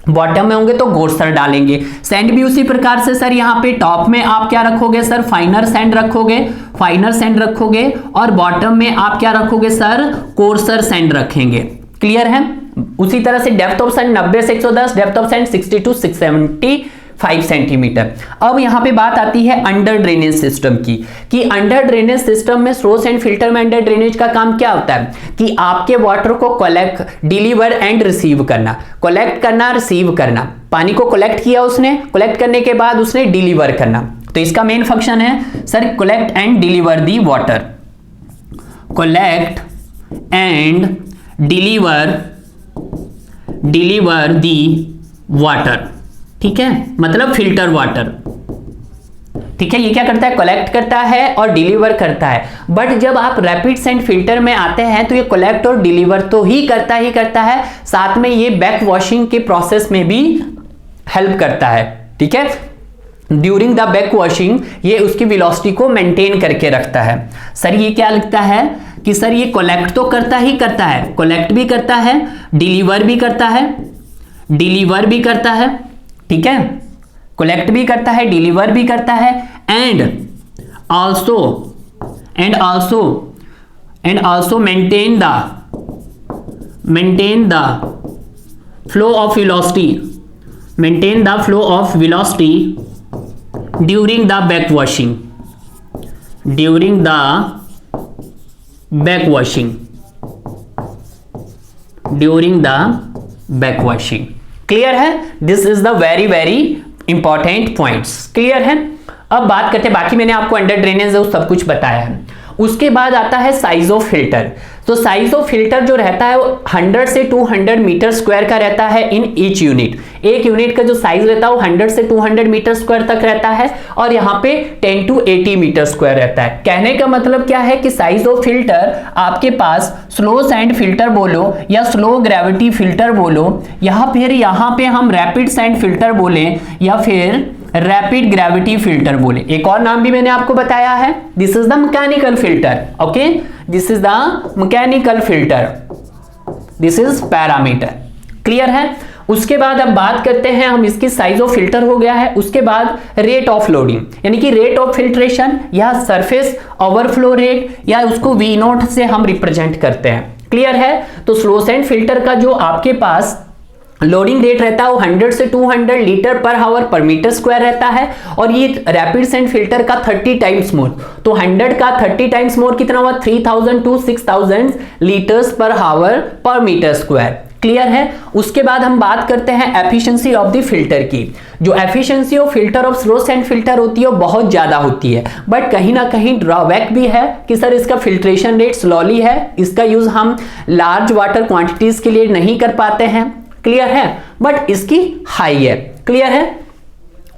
बॉटम में होंगे तो गोर्सर डालेंगे। सैंड भी उसी प्रकार से सर यहाँ पे टॉप में आप क्या रखोगे सर फाइनर सैंड रखोगे, फाइनर सैंड रखोगे, और बॉटम में आप क्या रखोगे सर कोर्सर सैंड रखेंगे। क्लियर है। उसी तरह से डेप्थ ऑफ सैंड 90 से 110, depth of sand 60 to 675 centimetre. अब यहां पे बात आती है अंडर ड्रेनेज सिस्टम की, कि अंडर ड्रेनेज सिस्टम में स्लो सैंड फिल्टर में अंडर ड्रेनेज का काम क्या होता है कि आपके वाटर को कलेक्ट, डिलीवर एंड रिसीव करना, कलेक्ट करना, रिसीव करना। पानी को कलेक्ट किया उसने, कलेक्ट करने के बाद उसने डिलीवर करना, तो इसका मेन फंक्शन है sir collect and deliver the water, collect and deliver the water, ठीक है, मतलब फिल्टर वाटर, ठीक है। ये क्या करता है कलेक्ट करता है और डिलीवर करता है। बट जब आप रैपिड सेंट फिल्टर में आते हैं तो ये कलेक्ट और डिलीवर तो ही करता है, साथ में ये बैक वॉशिंग के प्रोसेस में भी हेल्प करता है, ठीक है। ड्यूरिंग द बैक वॉशिंग ये उसकी वेलोसिटी को मेंटेन करके रखता है। सर ये क्या लिखता है कि सर ये कलेक्ट तो करता ही करता है, कलेक्ट भी करता है, डिलीवर भी करता है, ठीक है, कलेक्ट भी करता है, डिलीवर भी करता है, and also maintain the flow of velocity during the back washing. Clear है। This is the very important points. Clear है। अब बात करते हैं, बाकी मैंने आपको अंडर ड्रेनेज है वो सब कुछ बताया है। उसके बाद आता है साइज ऑफ फिल्टर। तो साइज ऑफ फिल्टर जो रहता है वो 100 से 200 मीटर स्क्वायर का रहता है इन ईच यूनिट। एक यूनिट का जो साइज रहता है वो 100 से 200 मीटर स्क्वायर तक रहता है, और यहाँ पे 10 to 80 मीटर स्क्वायर रहता है। कहने का मतलब क्या है कि साइज ऑफ फिल्टर आपके पास स्लो सैंड फिल्टर बोलो या स्लो ग्रेविटी फिल्टर बोलो, या फिर यहाँ पे हम रैपिड सैंड फिल्टर बोले या फिर रैपिड ग्रेविटी फिल्टर बोले, एक और नाम भी मैंने आपको बताया है, this is the mechanical filter. Okay, this is the mechanical filter, this is parameter. Clear है। उसके बाद अब बात करते हैं हम, इसकी साइज ऑफ फिल्टर हो गया है। उसके बाद रेट ऑफ लोडिंग यानी कि रेट ऑफ फिल्ट्रेशन या सरफेस ओवरफ्लो रेट, या उसको V0 से हम रिप्रेजेंट करते हैं। क्लियर है। तो स्लो सैंड फिल्टर का जो आपके पास लोडिंग रेट रहता है वो 100 से 200 लीटर पर आवर पर मीटर स्क्वायर रहता है, और ये रैपिड सैंड फिल्टर का 30 टाइम्स मोर, तो 100 का 30 टाइम्स मोर कितना हुआ 3000 to 6000 लीटर्स पर आवर पर मीटर स्क्वायर। क्लियर है। उसके बाद हम बात करते हैं एफिशिएंसी ऑफ द फिल्टर की। जो efficiency of filter of slow sand filter होती है वो बहुत ज्यादा होती है, बट कहीं ना कहीं ड्रॉबैक भी है कि सर इसका फिल्ट्रेशन रेट स्लोली है, इसका यूज हम लार्ज वाटर क्वांटिटीज के लिए नहीं कर पाते हैं। क्लियर है। बट इसकी हाई है। क्लियर है।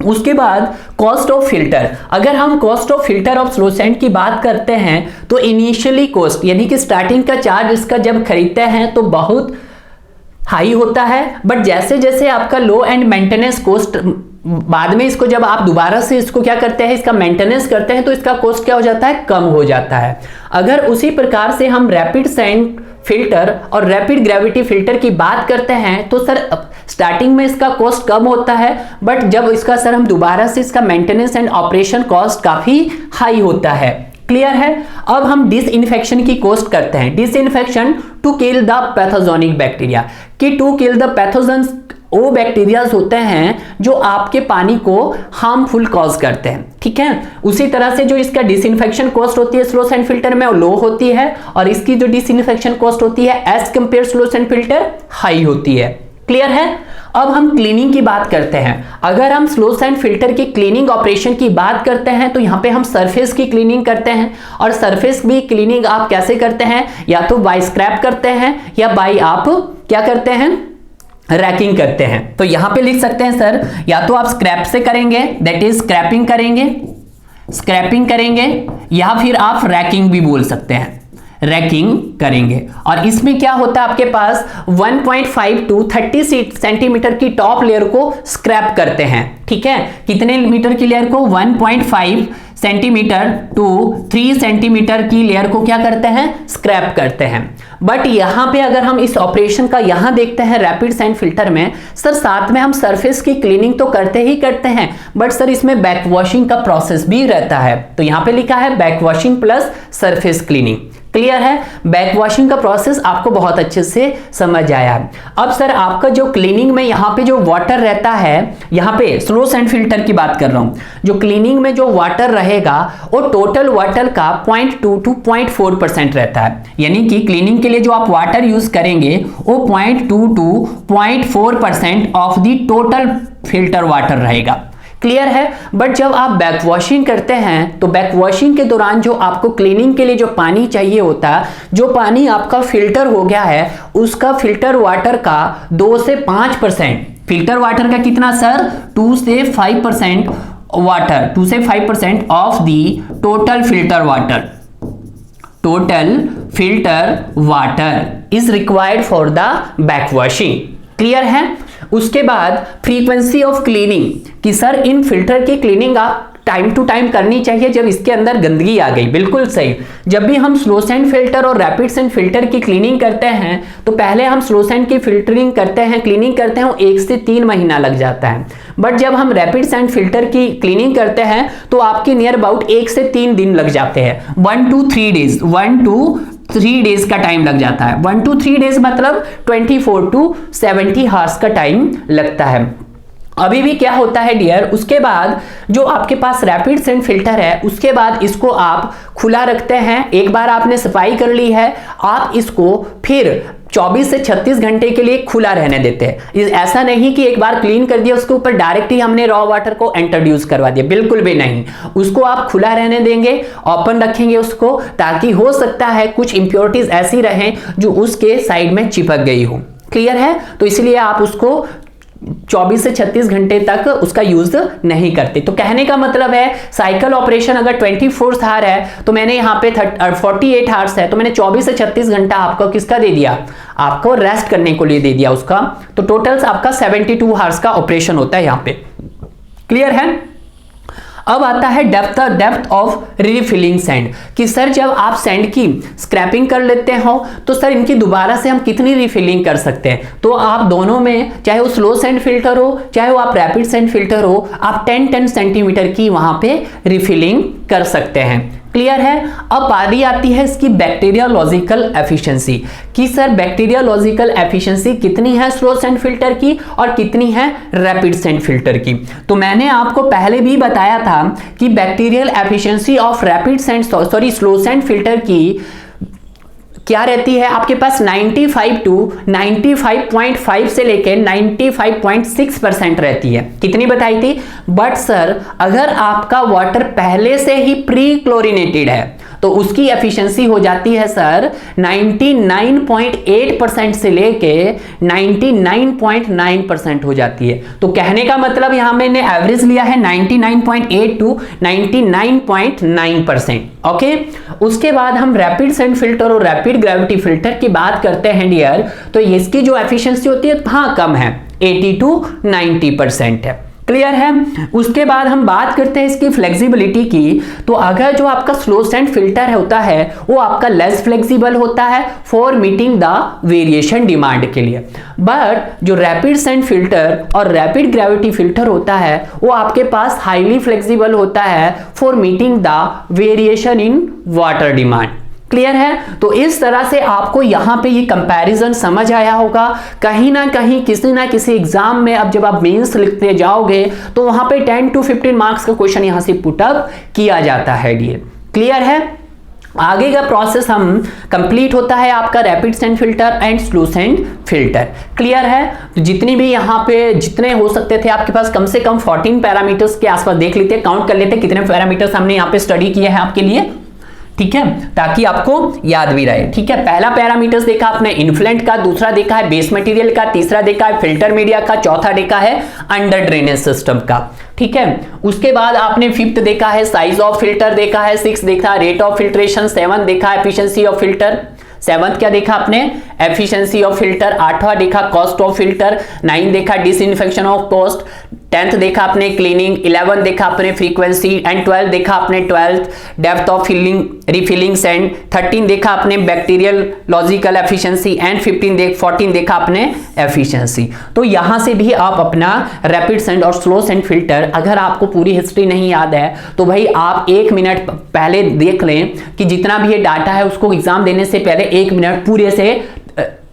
उसके बाद कॉस्ट ऑफ फिल्टर, अगर हम cost of filter of slow sand की बात करते हैं तो इनिशियली कॉस्ट यानी कि स्टार्टिंग का चार्ज इसका जब खरीदते हैं तो बहुत हाई होता है, बट जैसे जैसे आपका लो एंड मेंटेनेंस कॉस्ट, बाद में इसको जब आप दोबारा से इसको क्या करते हैं इसका मेंटेनेंस करते हैं तो इसका कॉस्ट क्या हो जाता है कम हो जाता है। अगर उसी प्रकार से हम रैपिड सैंड फिल्टर और रैपिड ग्रेविटी फिल्टर की बात करते हैं तो सर स्टार्टिंग में इसका कॉस्ट कम होता है, बट जब इसका सर हम दोबारा से इसका मेंटेनेंस एंड ऑपरेशन कॉस्ट काफी हाई होता है। क्लियर है। अब हम डिसइंफेक्शन की कॉस्ट करते हैं। Disinfection to kill the pathogenic bacteria, कि टू किल द पैथोजेंस वो बैक्टीरियाज होते हैं जो आपके पानी को हार्मफुल कॉज करते हैं, ठीक है। उसी तरह से जो इसका डिसइंफेक्शन कॉस्ट होती है स्लो सैंड फिल्टर में वो लो होती है, और इसकी जो डिसइंफेक्शन कॉस्ट होती है as compare slow sand filter high होती है। क्लियर है। अब हम क्लीनिंग की बात करते हैं। अगर हम स्लो सैंड फिल्टर की क्लीनिंग ऑपरेशन की बात करते हैं तो यहाँ पे हम सरफेस की क्लीनिंग करते हैं, और सरफेस भी क्लीनिंग आप कैसे करते हैं, या तो बाय स्क्रैप करते हैं या बाय आप क्या करते हैं, रैकिंग करते हैं। तो यहां पे लिख सकते हैं सर, या तो आप स्क्रैप से करेंगे, दैट इज स्क्रैपिंग करेंगे, या फिर आप रैकिंग भी बोल सकते हैं, रैकिंग करेंगे। और इसमें क्या होता है, आपके पास 1.5 टू 30 सेंटीमीटर की टॉप लेयर को स्क्रैप करते हैं, ठीक है। कितने मीटर की लेयर को, 1.5 सेंटीमीटर टू 3 सेंटीमीटर की लेयर को क्या करते हैं, स्क्रैप करते हैं। बट यहां पे अगर हम इस ऑपरेशन का यहां देखते हैं रैपिड सैंड फिल्टर में, सर साथ में हम सरफेस की क्लीनिंग तो करते ही करते हैं, बट सर इसमें बैक वॉशिंग का प्रोसेस भी रहता है। तो यहां पे लिखा है back washing plus surface cleaning. Clear है। बैक वॉशिंग का प्रोसेस आपको बहुत अच्छे से समझ आया। अब सर आपका जो क्लीनिंग में यहाँ पे जो वाटर रहता है, यहाँ पे स्लो सैंड फिल्टर की बात कर रहा हूँ, जो क्लीनिंग में जो वाटर रहेगा वो टोटल वाटर का 0.2 टू 0.4% रहता है। यानी कि क्लीनिंग के लिए जो आप वाटर यूज करेंगे वो 0.2 to 0.4% of the total filter water रहेगा। क्लियर है। बट जब आप बैक वॉशिंग करते हैं तो बैक वॉशिंग के दौरान जो आपको क्लीनिंग के लिए जो पानी चाहिए होता है, जो पानी आपका फिल्टर हो गया है, उसका फिल्टर वाटर का 2 से 5%, फिल्टर वाटर का कितना सर, 2 से 5% वाटर, 2 से 5% of the total filter water, total filter water is required for the back washing. Clear है। उसके बाद फ्रीक्वेंसी ऑफ क्लीनिंग, कि सर इन फिल्टर की क्लीनिंग आप टाइम टू टाइम करनी चाहिए जब इसके अंदर गंदगी आ गई। बिल्कुल सही। जब भी हम स्लो सैंड फिल्टर और रैपिड सैंड फिल्टर की क्लीनिंग करते हैं तो पहले हम स्लो सैंड की फिल्टरिंग करते हैं, क्लीनिंग करते हैं, 1 से 3 महीना लग जाता है। बट जब हम रैपिड सैंड फिल्टर की क्लीनिंग करते हैं तो आपके नियर अबाउट 1 से 3 दिन लग जाते हैं, 1 to 3 डेज, 1 to 3 डेज का टाइम लग जाता है। 1 to 3 डेज मतलब 24 to 70 हार्स का टाइम लगता है। अभी भी क्या होता है डियर, उसके बाद जो आपके पास रैपिड सैंड फिल्टर है, उसके बाद इसको आप खुला रखते हैं। एक बार आपने सफाई कर ली है, आप इसको फिर 24 से 36 घंटे के लिए खुला रहने देते हैं। ऐसा नहीं कि एक बार क्लीन कर दिया उसके ऊपर डायरेक्ट ही हमने रॉ वाटर को इंट्रोड्यूस करवा दिया, बिल्कुल भी नहीं। उसको आप खुला रहने देंगे, ओपन रखेंगे उसको, ताकि हो सकता है कुछ इंप्योरिटीज ऐसी रहें जो उसके साइड में चिपक गई हो। क्लियर है। तो इसलिए आप उसको 24 से 36 घंटे तक उसका यूज नहीं करते। तो कहने का मतलब है साइकिल ऑपरेशन अगर 24 आवर है तो मैंने यहाँ पे 48 आवर्स है, तो मैंने 24 से 36 घंटा आपको किसका दे दिया, आपको रेस्ट करने को लिए दे दिया उसका। तो टोटल आपका 72 आवर्स का ऑपरेशन होता है यहाँ पे। क्लियर है। अब आता है डेप्थ ऑफ रिफिलिंग सैंड, कि सर जब आप सैंड की स्क्रैपिंग कर लेते हो तो सर इनकी दोबारा से हम कितनी रिफिलिंग कर सकते हैं। तो आप दोनों में, चाहे वो स्लो सैंड फिल्टर हो चाहे वो आप रैपिड सैंड फिल्टर हो, आप 10 सेंटीमीटर की वहां पे रिफिलिंग कर सकते हैं। क्लियर है। अब बारी आती है इसकी बैक्टीरियोलॉजिकल एफिशिएंसी, कि सर बैक्टीरियोलॉजिकल एफिशिएंसी कितनी है स्लो सैंड फिल्टर की और कितनी है रैपिड सैंड फिल्टर की। तो मैंने आपको पहले भी बताया था कि bacterial efficiency of rapid sand slow sand filter की क्या रहती है आपके पास, 95 टू 95.5 से लेकर 95.6% रहती है। कितनी बताई थी। बट सर अगर आपका वाटर पहले से ही प्री क्लोरिनेटेड है तो उसकी एफिशिएंसी हो जाती है सर 99.8% से लेके 99.9% हो जाती है। तो कहने का मतलब यहां मैंने एवरेज लिया है 99.8 टू 99.9%। ओके। उसके बाद हम रैपिड सैंड फिल्टर और रैपिड ग्रेविटी फिल्टर की बात करते हैं डियर, तो इसकी जो एफिशिएंसी होती है हाँ कम है, 80 टू 90% है। क्लियर है। उसके बाद हम बात करते हैं इसकी फ्लेक्सिबिलिटी की, तो अगर जो आपका स्लो सैंड फिल्टर होता है वो आपका लेस फ्लेक्सिबल होता है for meeting the variation demand के लिए, बट जो रैपिड सैंड फिल्टर और रैपिड ग्रेविटी फिल्टर होता है वो आपके पास हाईली फ्लेक्सिबल होता है for meeting the variation in water demand. Clear है? तो इस तरह से आपको यहां पे ये कंपैरिजन समझ आया होगा। कहीं ना कहीं किसी ना किसी एग्जाम में अब जब आप मेंस लिखते जाओगे तो वहां पे 10 to 15 मार्क्स का क्वेश्चन यहां से पुटअप किया जाता है डियर। क्लियर है? आगे का प्रोसेस हम कंप्लीट होता है आपका rapid sand filter and slow sand filter. Clear है? तो जितनी भी यहाँ पे जितने हो सकते थे आपके पास कम से कम 14 पैरामीटर्स के आसपास देख लेते हैं, काउंट कर लेते हैं कितने पैरामीटर्स हमने यहाँ पे स्टडी किए हैं आपके लिए, ठीक है, ताकि आपको याद भी रहे। ठीक है, पहला पैरामीटर्स देखा आपने इन्फ्लुएंट का, दूसरा देखा है बेस मटेरियल का, तीसरा देखा है फिल्टर मीडिया का, चौथा देखा है अंडर ड्रेनेज सिस्टम का। ठीक है, उसके बाद आपने फिफ्थ देखा है साइज ऑफ फिल्टर देखा है, सिक्स देखा रेट ऑफ फिल्ट्रेशन, सेवन देखा एफिशिएंसी ऑफ फिल्टर, सेवंथ क्या देखा आपने एफिशिएंसी ऑफ फिल्टर, आठवां देखा कॉस्ट ऑफ फिल्टर, 9 देखा डिसइंफेक्शन ऑफ कॉस्ट, 10th देखा आपने क्लीनिंग, 11 देखा आपने फ्रीक्वेंसी एंड 12 देखा आपने 12th depth of filling refilling sand, 13 देखा आपने बैक्टीरियल लॉजिकल एफिशिएंसी एंड 14 देखा आपने एफिशिएंसी। तो यहां से भी आप अपना रैपिड सेंड और स्लो सेंड फिल्टर, अगर आपको पूरी हिस्ट्री नहीं याद है तो भाई आप 1 मिनट पहले देख लें कि जितना भी ये डाटा है उसको एग्जाम देने से पहले 1 मिनट पूरे से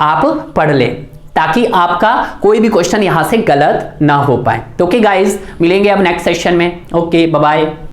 आप पढ़ लें, ताकि आपका कोई भी क्वेश्चन यहां से गलत ना हो पाए। तो ओके गाइस, मिलेंगे अब नेक्स्ट सेशन में। Okay, bye bye.